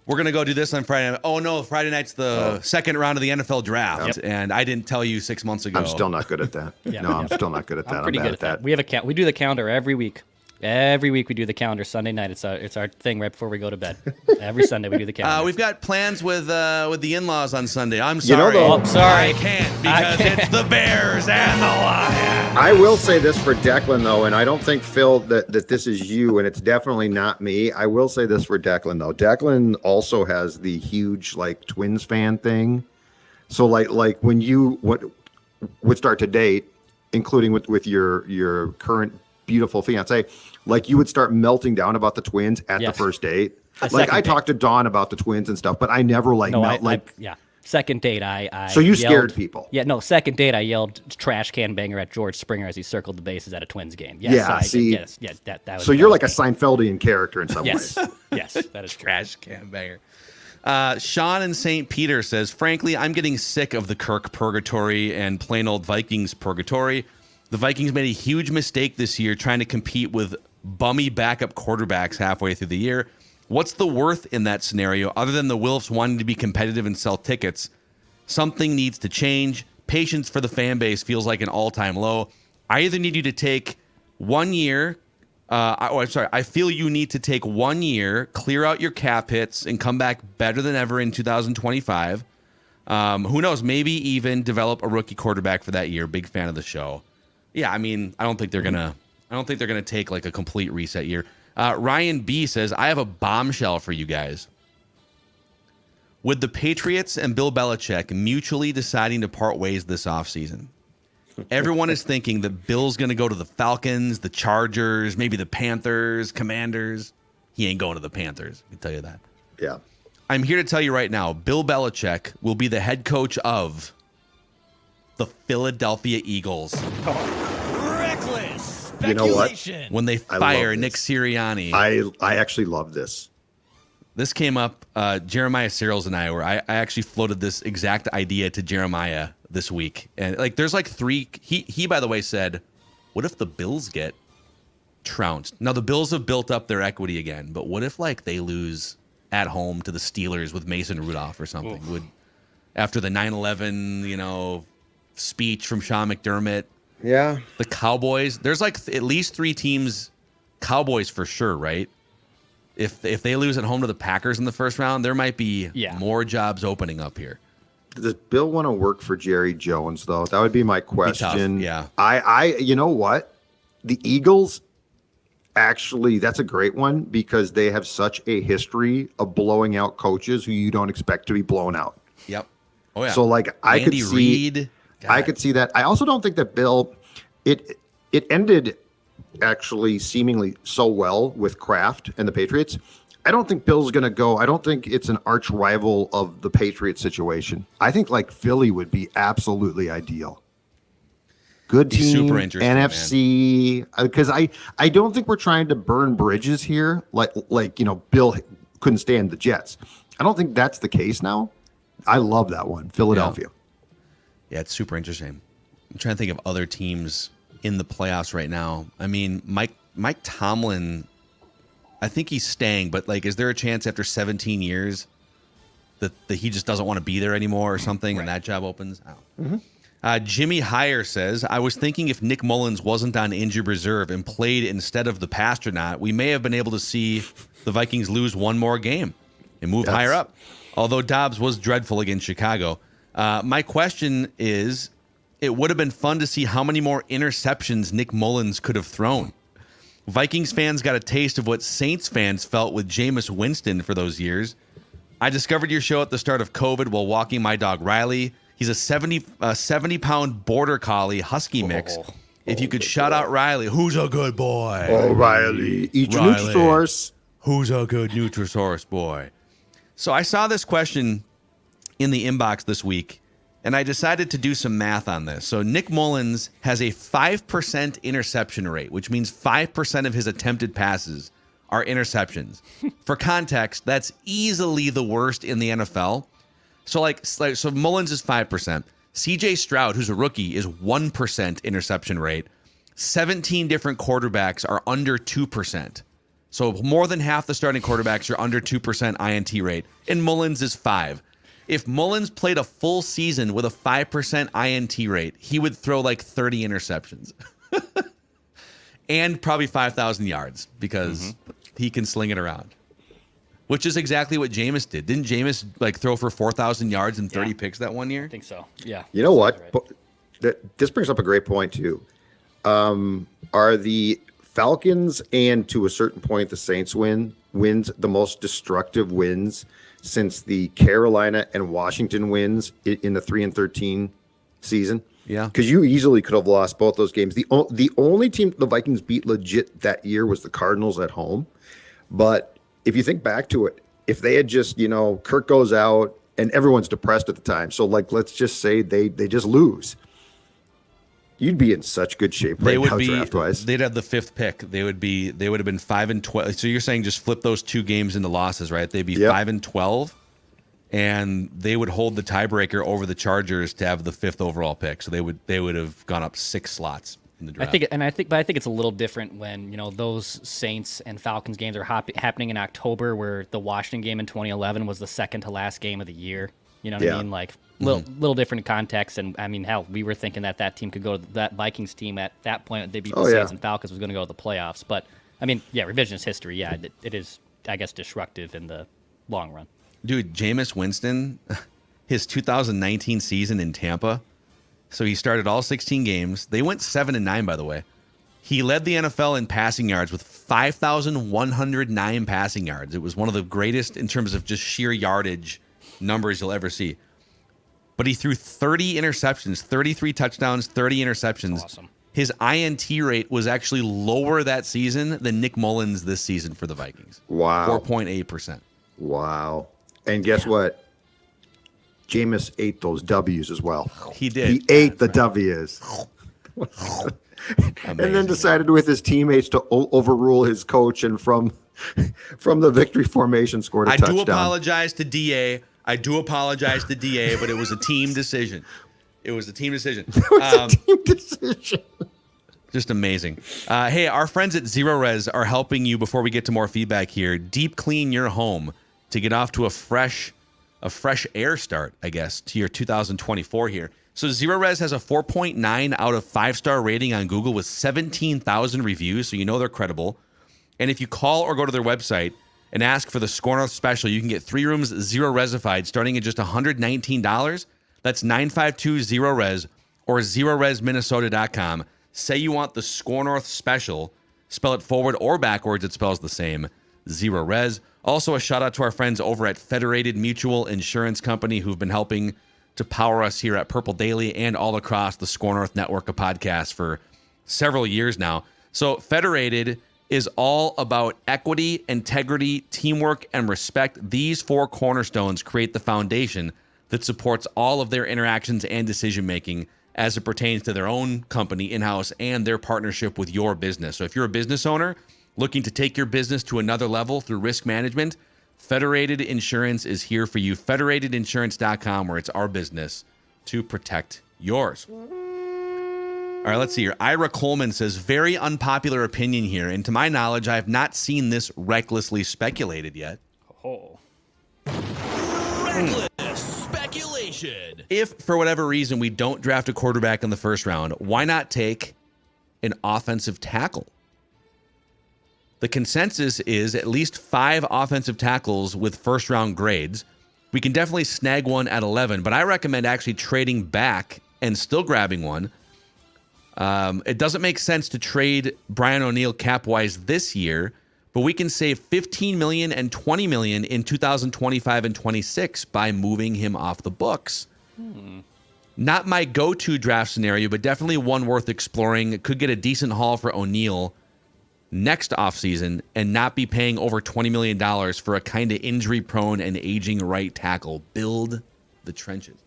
we're going to go do this on Friday night. Oh, no, Friday night's the second round of the NFL draft. Yep. And I didn't tell you 6 months ago. I'm still not good at that. I'm still not good at that. I'm pretty good at that. We do the calendar every week. Every week we do the calendar Sunday night. It's our thing right before we go to bed. Every Sunday we do the calendar. We've got plans with the in-laws on Sunday. I'm sorry. I'm sorry. I can't because it's the Bears and the Lions. I will say this for Declan, though, and I don't think, Phil, that this is you, and it's definitely not me. I will say this for Declan, though. Declan also has the huge, like, Twins fan thing. So, like when you would start to date, including with your current beautiful fiance, like you would start melting down about the Twins at the first date. Like I talked to Dawn about the Twins and stuff, but I never second date I So you scared people. Yeah, no, second date I yelled trash can banger at George Springer as he circled the bases at a Twins game. Yes, that was. So you're like a Seinfeldian character in some ways. Yes, that is trash can banger. Sean in St. Peter says, frankly, I'm getting sick of the Kirk purgatory and plain old Vikings purgatory. The Vikings made a huge mistake this year trying to compete with bummy backup quarterbacks halfway through the year. What's the worth in that scenario other than the Wilfs wanting to be competitive and sell tickets? Something needs to change. Patience for the fan base feels like an all-time low. I either need you to take 1 year. I feel you need to take 1 year, clear out your cap hits, and come back better than ever in 2025. Who knows? Maybe even develop a rookie quarterback for that year. Big fan of the show. Yeah, I mean, I don't think they're gonna take like a complete reset year. Ryan B says, I have a bombshell for you guys. With the Patriots and Bill Belichick mutually deciding to part ways this offseason, everyone is thinking that Bill's going to go to the Falcons, the Chargers, maybe the Panthers, Commanders. He ain't going to the Panthers, I can tell you that. Yeah. I'm here to tell you right now, Bill Belichick will be the head coach of the Philadelphia Eagles. Reckless. You know what? When they fire Nick Sirianni. I actually love this. This came up, Jeremiah Searles and I actually floated this exact idea to Jeremiah this week. And like there's like three he by the way said, what if the Bills get trounced? Now the Bills have built up their equity again, but what if like they lose at home to the Steelers with Mason Rudolph or something? Would after the 9/11, speech from Sean McDermott. Yeah. The Cowboys, there's like at least 3 teams, Cowboys for sure, right? If they lose at home to the Packers in the first round, there might be more jobs opening up here. Does Bill want to work for Jerry Jones, though? That would be my question. Yeah. You know what? The Eagles, actually, that's a great one because they have such a history of blowing out coaches who you don't expect to be blown out. Yep. Oh, yeah. So, like, I could see that. I also don't think that Bill, it ended actually seemingly so well with Kraft and the Patriots. I don't think Bill's going to go. I don't think it's an arch rival of the Patriots situation. I think like Philly would be absolutely ideal. Good team, super interesting, NFC. Because I don't think we're trying to burn bridges here. Like Bill couldn't stand the Jets. I don't think that's the case now. I love that one, Philadelphia. Yeah, it's super interesting. I'm trying to think of other teams in the playoffs right now. I mean, Mike Tomlin, I think he's staying, but like, is there a chance after 17 years that he just doesn't want to be there anymore or something, and that job opens? Jimmy Heyer says, I was thinking if Nick Mullins wasn't on injured reserve and played instead of the Pasternak, we may have been able to see the Vikings lose one more game and move higher up. Although Dobbs was dreadful against Chicago. My question is, it would have been fun to see how many more interceptions Nick Mullins could have thrown. Vikings fans got a taste of what Saints fans felt with Jameis Winston for those years. I discovered your show at the start of COVID while walking my dog Riley. He's a 70-pound border collie husky mix. If you could shout out Riley, who's a good boy? Oh, Riley, eat your Nutrisource. Who's a good Nutrisource boy? So I saw this question in the inbox this week, and I decided to do some math on this. So Nick Mullins has a 5% interception rate, which means 5% of his attempted passes are interceptions. For context, that's easily the worst in the NFL. So Mullins is 5%. CJ Stroud, who's a rookie, is 1% interception rate. 17 different quarterbacks are under 2%. So more than half the starting quarterbacks are under 2% INT rate, and Mullins is 5%. If Mullins played a full season with a 5% INT rate, he would throw like 30 interceptions and probably 5,000 yards because he can sling it around, which is exactly what Jameis did. Didn't Jameis like throw for 4,000 yards and 30 picks that one year? I think so. Yeah. You know what? Right. This brings up a great point too. Are the Falcons and to a certain point the Saints wins the most destructive wins since the Carolina and Washington wins in the 3-13 season? Yeah, because you easily could have lost both those games. The only team the Vikings beat legit that year was the Cardinals at home. But if you think back to it, if they had just, Kirk goes out and everyone's depressed at the time. So like, let's just say they just lose. You'd be in such good shape right now draft-wise. They'd have the 5th pick. They would have been 5-12. So you're saying just flip those 2 games into losses, right? They'd be 5-12, and they would hold the tiebreaker over the Chargers to have the 5th overall pick. So they would have gone up 6 slots in the draft. I think it's a little different when those Saints and Falcons games are happening in October, where the Washington game in 2011 was the second to last game of the year. You know what I mean? Like little different context. And I mean, hell, we were thinking that team could go to that Vikings team at that point. They beat the Saints and Falcons was going to go to the playoffs. But I mean, revisionist history. Yeah, it is, I guess, destructive in the long run. Dude, Jameis Winston, his 2019 season in Tampa. So he started all 16 games. They went 7-9, by the way. He led the NFL in passing yards with 5,109 passing yards. It was one of the greatest in terms of just sheer yardage numbers you'll ever see. But he threw 30 interceptions, 33 touchdowns, 30 interceptions. That's awesome. His INT rate was actually lower that season than Nick Mullins this season for the Vikings. Wow. 4.8%. Wow. And guess what? Jameis ate those W's as well. He did. He ate the W's. And then decided with his teammates to overrule his coach, and from the victory formation scored a touchdown. I do apologize to DA, but it was a team decision. It was a team decision. It was a team decision. Just amazing. Hey, our friends at Zero Res are helping you before we get to more feedback here. Deep clean your home to get off to a fresh air start, I guess, to your 2024 here. So Zero Res has a 4.9 out of 5-star rating on Google with 17,000 reviews, so you know they're credible. And if you call or go to their website and ask for the Score North special, you can get 3 rooms, 0 resified, starting at just $119. That's 952-0-RES or zeroresminnesota.com. Say you want the Score North special. Spell it forward or backwards. It spells the same. Zero Res. Also, a shout out to our friends over at Federated Mutual Insurance Company who've been helping to power us here at Purple Daily and all across the Score North network of podcasts for several years now. So Federated is all about equity, integrity, teamwork, and respect. These 4 cornerstones create the foundation that supports all of their interactions and decision-making as it pertains to their own company in-house and their partnership with your business. So if you're a business owner looking to take your business to another level through risk management, Federated Insurance is here for you. Federatedinsurance.com, where it's our business to protect yours. All right, let's see here. Ira Coleman says, very unpopular opinion here. And to my knowledge, I have not seen this recklessly speculated yet. Oh. Reckless speculation. If, for whatever reason, we don't draft a quarterback in the first round, why not take an offensive tackle? The consensus is at least 5 offensive tackles with first-round grades. We can definitely snag one at 11, but I recommend actually trading back and still grabbing one. It doesn't make sense to trade Brian O'Neill cap-wise this year, but we can save $15 million and $20 million in 2025 and 26 by moving him off the books. Not my go-to draft scenario, but definitely one worth exploring. Could get a decent haul for O'Neill next offseason and not be paying over $20 million for a kind of injury-prone and aging right tackle. Build the trenches.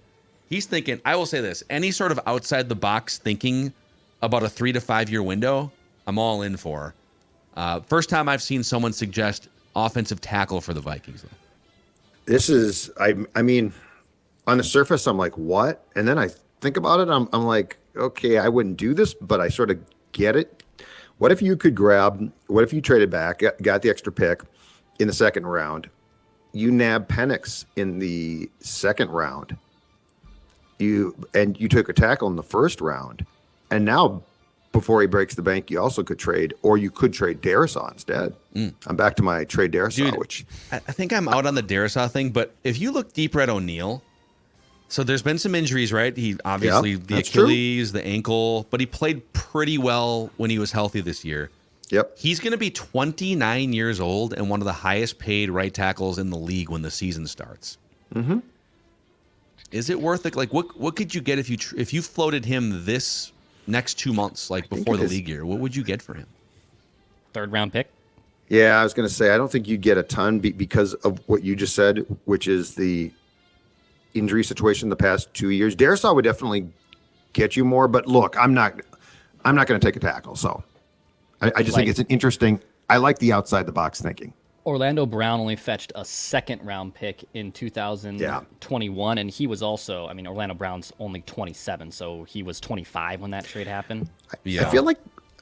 He's thinking, I will say this, any sort of outside-the-box thinking about a 3 to 5 year window, I'm all in for. First time I've seen someone suggest offensive tackle for the Vikings, though. This is, I mean, on the surface, I'm like, what? And then I think about it, I'm like, okay, I wouldn't do this, but I sort of get it. What if you traded back, got the extra pick in the second round, you nab Penix in the second round, you took a tackle in the first round, and now before he breaks the bank, you also could trade, or you could trade Darisaw instead. I'm back to my trade Darisaw. Dude, which I think I'm out on the Darisaw thing, but if you look deeper at O'Neill, so there's been some injuries, right? He obviously the Achilles, the ankle, but he played pretty well when he was healthy this year. Yep. He's going to be 29 years old and one of the highest paid right tackles in the league when the season starts. Mm-hmm. Is it worth it? Like, what could you get if you floated him this next 2 months, like before the league year? What would you get for him? 3rd round pick. Yeah, I was going to say, I don't think you get a ton because of what you just said, which is the injury situation the past 2 years. Darisaw would definitely get you more, but look, I'm not going to take a tackle. So I just think it's an interesting, I like the outside the box thinking. Orlando Brown only fetched a 2nd round pick in 2021, and he was also, I mean, Orlando Brown's only 27, so he was 25 when that trade happened. Yeah.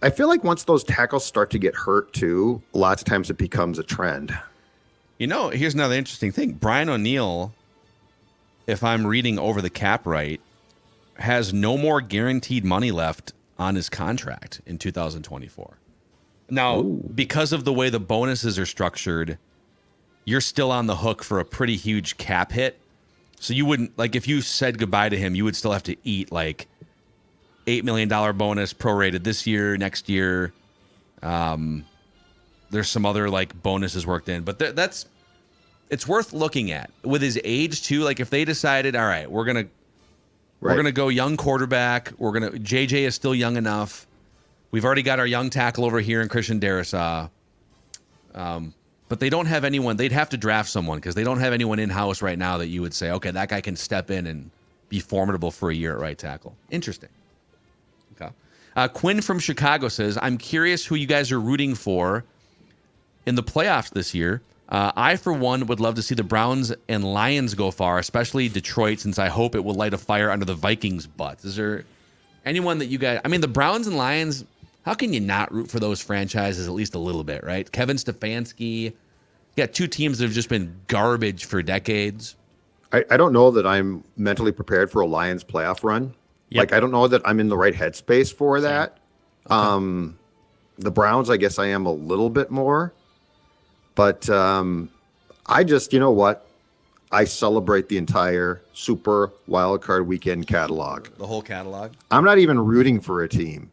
I feel like once those tackles start to get hurt too, lots of times it becomes a trend. You know, here's another interesting thing. Brian O'Neill, if I'm reading over the cap right, has no more guaranteed money left on his contract in 2024. Now, because of the way the bonuses are structured, you're still on the hook for a pretty huge cap hit. So you wouldn't, like, if you said goodbye to him, you would still have to eat like $8 million bonus prorated this year, next year. There's some other like bonuses worked in, but it's worth looking at with his age too. Like if they decided, all right, we're gonna go young quarterback. JJ is still young enough. We've already got our young tackle over here in Christian Darisaw. But they don't have anyone. They'd have to draft someone because they don't have anyone in-house right now that you would say, okay, that guy can step in and be formidable for a year at right tackle. Interesting. Okay. Quinn from Chicago says, I'm curious who you guys are rooting for in the playoffs this year. I, for one, would love to see the Browns and Lions go far, especially Detroit, since I hope it will light a fire under the Vikings' butts. Is there anyone that you guys... I mean, the Browns and Lions, how can you not root for those franchises at least a little bit, right? Kevin Stefanski. You got two teams that have just been garbage for decades. I don't know that I'm mentally prepared for a Lions playoff run. Yep. Like, I don't know that I'm in the right headspace for that. Okay. The Browns, I guess I am a little bit more. But I just, you know what? I celebrate the entire Super Wildcard Weekend catalog. The whole catalog? I'm not even rooting for a team.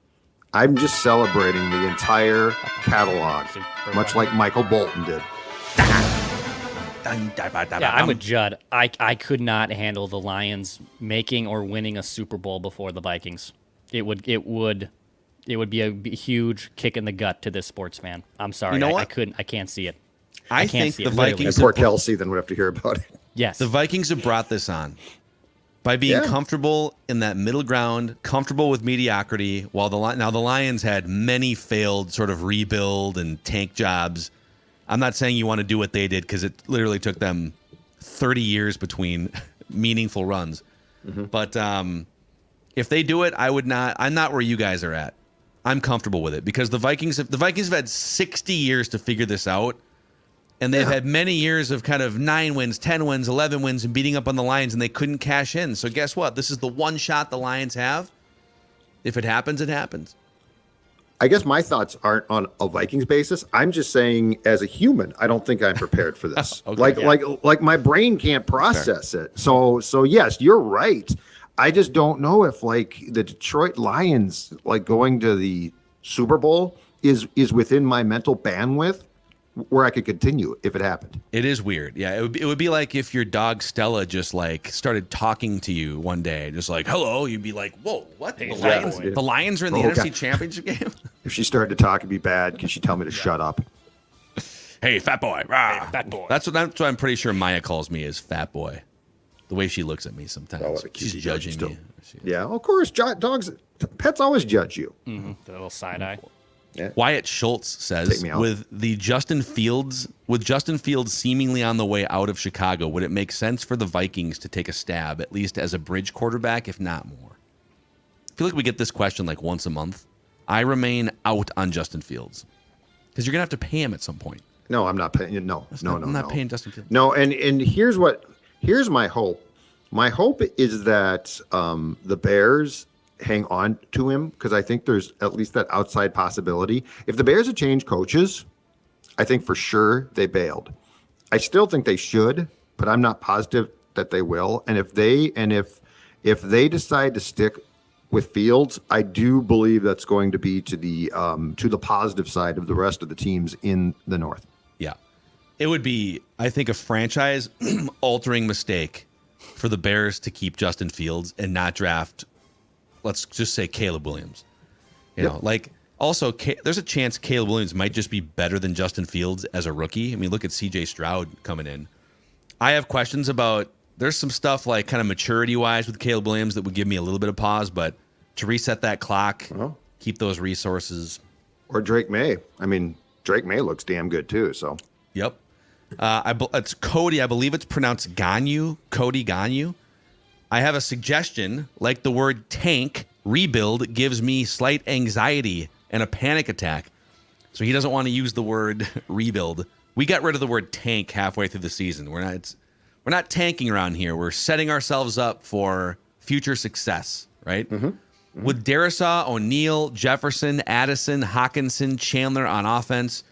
I'm just celebrating the entire catalog, much like Michael Bolton did. Yeah, I'm with Judd. I could not handle the Lions making or winning a Super Bowl before the Vikings. It would be a huge kick in the gut to this sports fan. I'm sorry. You know what? I can't see it. I think the Vikings... And poor Kelsey then would have to hear about it. Yes. The Vikings have brought this on by being comfortable in that middle ground, comfortable with mediocrity, while the Lions had many failed sort of rebuild and tank jobs. I'm not saying you want to do what they did because it literally took them 30 years between meaningful runs. Mm-hmm. But if they do it, I'm not where you guys are at. I'm comfortable with it because the Vikings have had 60 years to figure this out. And they've had many years of kind of 9 wins, 10 wins, 11 wins, and beating up on the Lions, and they couldn't cash in. So guess what? This is the one shot the Lions have. If it happens, it happens. I guess my thoughts aren't on a Vikings basis. I'm just saying, as a human, I don't think I'm prepared for this. Like my brain can't process it. So yes, you're right. I just don't know if like the Detroit Lions, like going to the Super Bowl, is within my mental bandwidth where I could continue if it happened. It is weird. Yeah, it would be like if your dog Stella just like started talking to you one day, just like, hello, you'd be like, whoa, what? The Lions are in the NFC Championship game? If she started to talk, it'd be bad. Can she tell me to shut up? Hey, fat boy. Rah. Hey, fat boy. That's what I'm pretty sure Maya calls me is fat boy. The way she looks at me sometimes. She's judging me. Yeah, of course. Dogs, pets always judge you. Mm-hmm. The little side eye. Yeah. Wyatt Schultz says, with Justin Fields seemingly on the way out of Chicago, would it make sense for the Vikings to take a stab, at least as a bridge quarterback, if not more? I feel like we get this question like once a month. I remain out on Justin Fields because you're gonna have to pay him at some point. No, I'm not paying. No, I'm not paying Justin Fields. No, and here's my hope. My hope is that the Bears hang on to him because I think there's at least that outside possibility. If the Bears had changed coaches, I think for sure they bailed. I still think they should, but I'm not positive that they will. And if they decide to stick with Fields, I do believe that's going to be to the positive side of the rest of the teams in the North. Yeah, it would be, I think, a franchise altering mistake for the Bears to keep Justin Fields and not draft, let's just say, Caleb Williams. You know, like also there's a chance Caleb Williams might just be better than Justin Fields as a rookie. I mean, look at CJ Stroud coming in. I have questions about, there's some stuff like kind of maturity wise with Caleb Williams that would give me a little bit of pause, but to reset that clock, keep those resources. Or Drake May. I mean, Drake May looks damn good too. So. Yep. It's Cody. I believe it's pronounced Ganyu. Cody Ganyu. I have a suggestion. Like the word tank, rebuild gives me slight anxiety and a panic attack. So he doesn't want to use the word rebuild. We got rid of the word tank halfway through the season. We're not tanking around here. We're setting ourselves up for future success, right? Mm-hmm. Mm-hmm. With Darisaw, O'Neal, Jefferson, Addison, Hawkinson, Chandler on offense,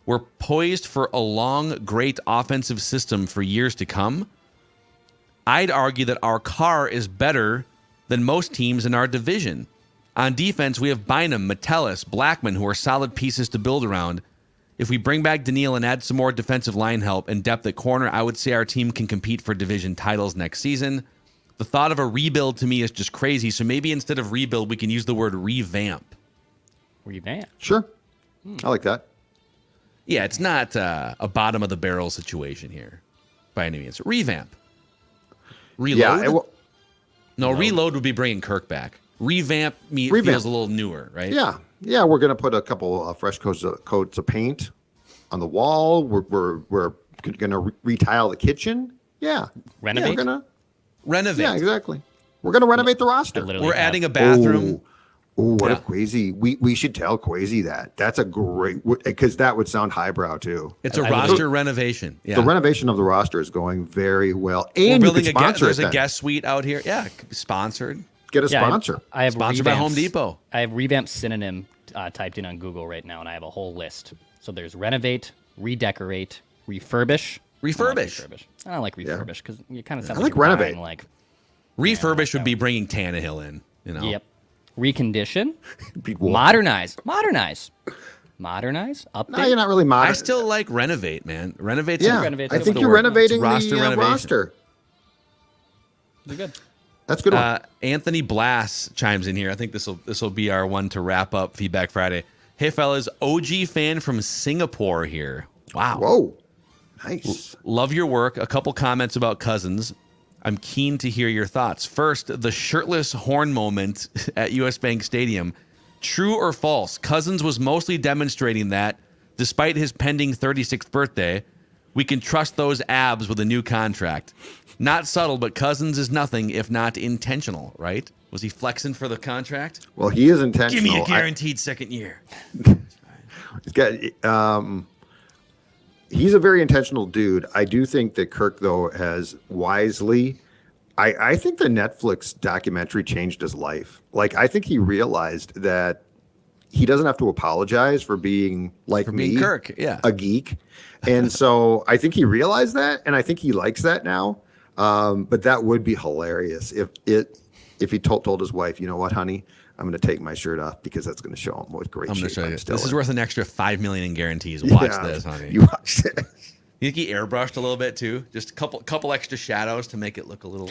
we're poised for a long, great offensive system for years to come. I'd argue that our car is better than most teams in our division. On defense, we have Bynum, Metellus, Blackman, who are solid pieces to build around. If we bring back Daniil and add some more defensive line help and depth at corner, I would say our team can compete for division titles next season. The thought of a rebuild to me is just crazy, so maybe instead of rebuild, we can use the word revamp. Revamp? Sure. I like that. Yeah, it's not a bottom-of-the-barrel situation here by any means. Revamp. Reload? Yeah, reload would be bringing Kirk back. Revamp feels a little newer, right? Yeah, we're going to put a couple fresh coats of paint on the wall. We're going to retile the kitchen. Yeah. Renovate? We're going to Renovate. Yeah, exactly. We're going to renovate the roster. We're adding a bathroom. Oh, what if Kwesi? We should tell Kwesi that. That's a great, because that would sound highbrow too. It's a roster renovation. Yeah. The renovation of the roster is going very well. And we're building you could sponsor there's it a guest suite out here. Yeah, sponsored. Get a sponsor. I have Sponsored by Home Depot. I have revamped synonym typed in on Google right now, and I have a whole list. So there's renovate, redecorate, refurbish. Refurbish. I don't like refurbish because you kind of sound I like renovate. Refurbish would be bringing Tannehill in. You know. Yep. Recondition. Modernize. Update. No, you're not really modern. I still like renovate, man. Renovate's I think you're renovating the roster. You're good. That's a good one. Anthony Blass chimes in here. I think this will be our one to wrap up Feedback Friday. Hey, fellas, OG fan from Singapore here. Wow. Whoa. Nice. Love your work. A couple comments about Cousins. I'm keen to hear your thoughts. First, the shirtless horn moment at US Bank Stadium. True or false? Cousins was mostly demonstrating that, despite his pending 36th birthday, we can trust those abs with a new contract. Not subtle, but Cousins is nothing if not intentional, right? Was he flexing for the contract? Well, he is intentional. Give me a guaranteed second year. He's got, he's a very intentional dude. I do think that Kirk, though, has wisely. I think the Netflix documentary changed his life. Like, I think he realized that he doesn't have to apologize for being Kirk, yeah, a geek. And so I think he realized that, and I think he likes that now. But that would be hilarious if he told his wife, you know what, honey, I'm going to take my shirt off because that's going to show him what great shape I'm still This is in. worth an extra $5 million in guarantees. Watch this, honey. You watch this. You think he airbrushed a little bit too? Just a couple extra shadows to make it look a little.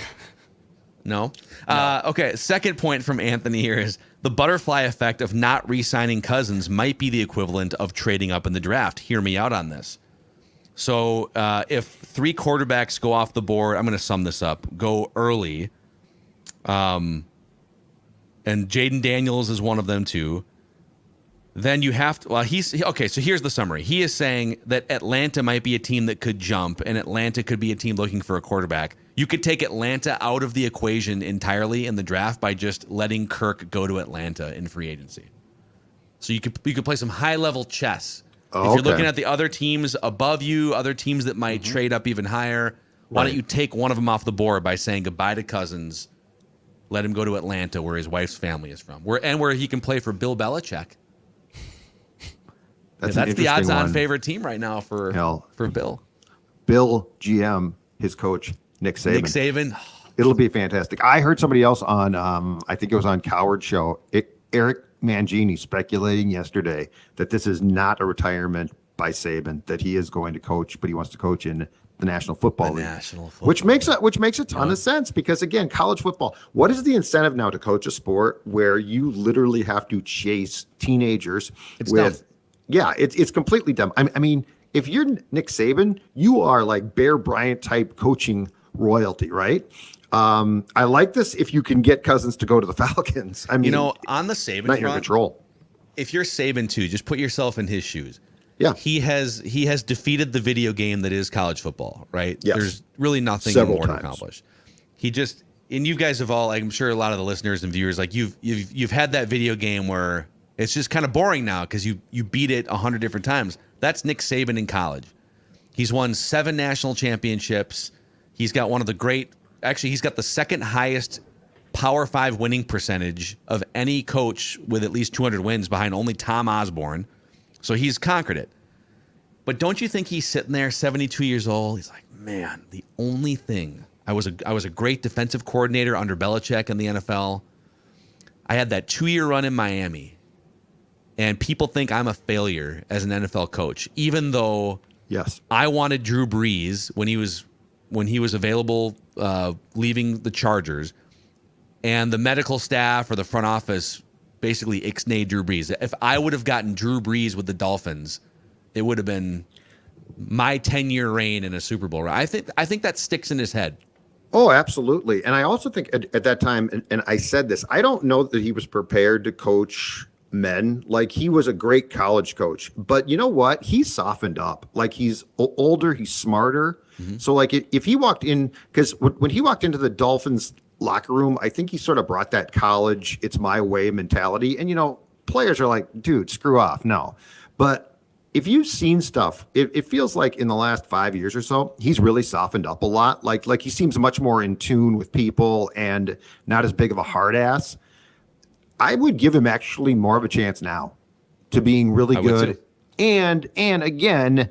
No. Okay. Second point from Anthony here is the butterfly effect of not re-signing Cousins might be the equivalent of trading up in the draft. Hear me out on this. So if 3 quarterbacks go off the board, I'm going to sum this up. Go early, and Jaden Daniels is one of them too. Then you have to. Well, okay. So here's the summary. He is saying that Atlanta might be a team that could jump, and Atlanta could be a team looking for a quarterback. You could take Atlanta out of the equation entirely in the draft by just letting Kirk go to Atlanta in free agency. So you could play some high level chess. If you're looking at the other teams above you, other teams that might trade up even higher, why don't you take one of them off the board by saying goodbye to Cousins, let him go to Atlanta where his wife's family is from, where he can play for Bill Belichick. That's the odds-on favorite team right now for Bill. Bill GM, his coach Nick Saban. It'll be fantastic. I heard somebody else on, I think it was on Coward Show, Eric Mangini speculating yesterday that this is not a retirement by Saban, that he is going to coach, but he wants to coach in the National Football League, which makes a ton of sense because, again, college football. What is the incentive now to coach a sport where you literally have to chase teenagers dumb. Yeah, it's completely dumb. I mean, if you're Nick Saban, you are like Bear Bryant type coaching royalty, right? I like this if you can get Cousins to go to the Falcons. I mean, on the Saban not front, your control. If you're Saban too, just put yourself in his shoes. Yeah, he has defeated the video game that is college football, right? Yes. There's really nothing more to accomplish. And you guys have all, I'm sure a lot of the listeners and viewers, like you've had that video game where it's just kind of boring now because you beat it 100 different times. That's Nick Saban in college. He's won 7 national championships. He's got he's got the second highest Power 5 winning percentage of any coach with at least 200 wins behind only Tom Osborne. So he's conquered it. But don't you think he's sitting there 72 years old? He's like, man, the only thing, I was a great defensive coordinator under Belichick in the NFL. I had that 2-year run in Miami. And people think I'm a failure as an NFL coach, even though I wanted Drew Brees when he was available, leaving the Chargers, and the medical staff or the front office basically ixnayed Drew Brees. If I would have gotten Drew Brees with the Dolphins, it would have been my 10-year reign in a Super Bowl. I think that sticks in his head. Oh, absolutely. And I also think at that time, and I said this, I don't know that he was prepared to coach men. Like, he was a great college coach, but you know what? He's softened up. Like, he's older, he's smarter. So like if he walked in, because when he walked into the Dolphins locker room, I think he sort of brought that college, it's my way mentality. And, players are like, dude, screw off. No. But if you've seen stuff, it feels like in the last 5 years or so, he's really softened up a lot. Like he seems much more in tune with people and not as big of a hard ass. I would give him actually more of a chance now to being really good. And again,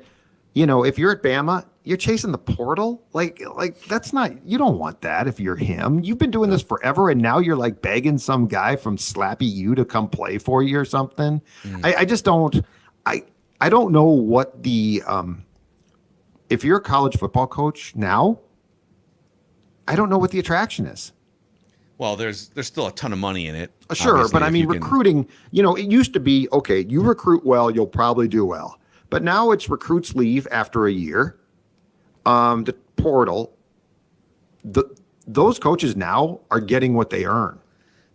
if you're at Bama, you're chasing the portal. Like that's not, you don't want that if you're him. You've been doing this forever, and now you're like begging some guy from Slappy U to come play for you or something. I just don't. I don't know what the if you're a college football coach now, I don't know what the attraction is. Well, there's still a ton of money in it. Sure, obviously, but I mean, recruiting, it used to be, okay, you recruit well, you'll probably do well. But now it's recruits leave after a year. The portal, those coaches now are getting what they earn.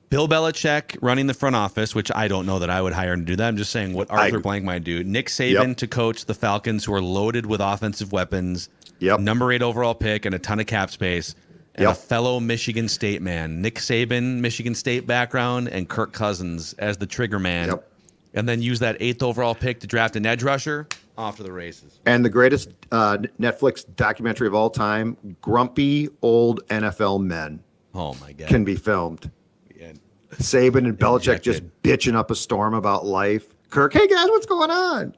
Bill Belichick running the front office, which I don't know that I would hire him to do that. I'm just saying what Arthur Blank might do. Nick Saban to coach the Falcons, who are loaded with offensive weapons. Number 8 overall pick and a ton of cap space. And a fellow Michigan State man. Nick Saban, Michigan State background, and Kirk Cousins as the trigger man. And then use that 8th overall pick to draft an edge rusher. Off to the races. And the greatest Netflix documentary of all time, Grumpy Old NFL Men. Oh, my God. Can be filmed. Saban and Belichick just bitching up a storm about life. Kirk, hey, guys, what's going on?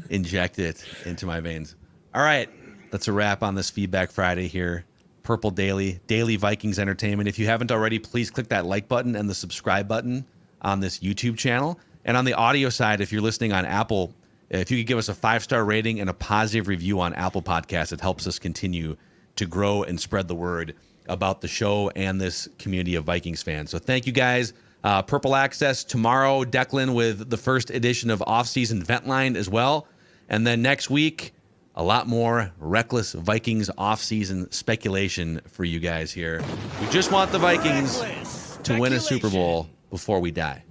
Inject it into my veins. All right. That's a wrap on this Feedback Friday here. Purple Daily Vikings Entertainment. If you haven't already, please click that like button and the subscribe button on this YouTube channel. And on the audio side, if you're listening on Apple, if you could give us a 5-star rating and a positive review on Apple Podcasts, it helps us continue to grow and spread the word about the show and this community of Vikings fans. So thank you guys. Purple Access tomorrow, Declan with the first edition of Off-Season Ventline as well. And then next week, a lot more reckless Vikings off-season speculation for you guys here. We just want the Vikings to win a Super Bowl before we die.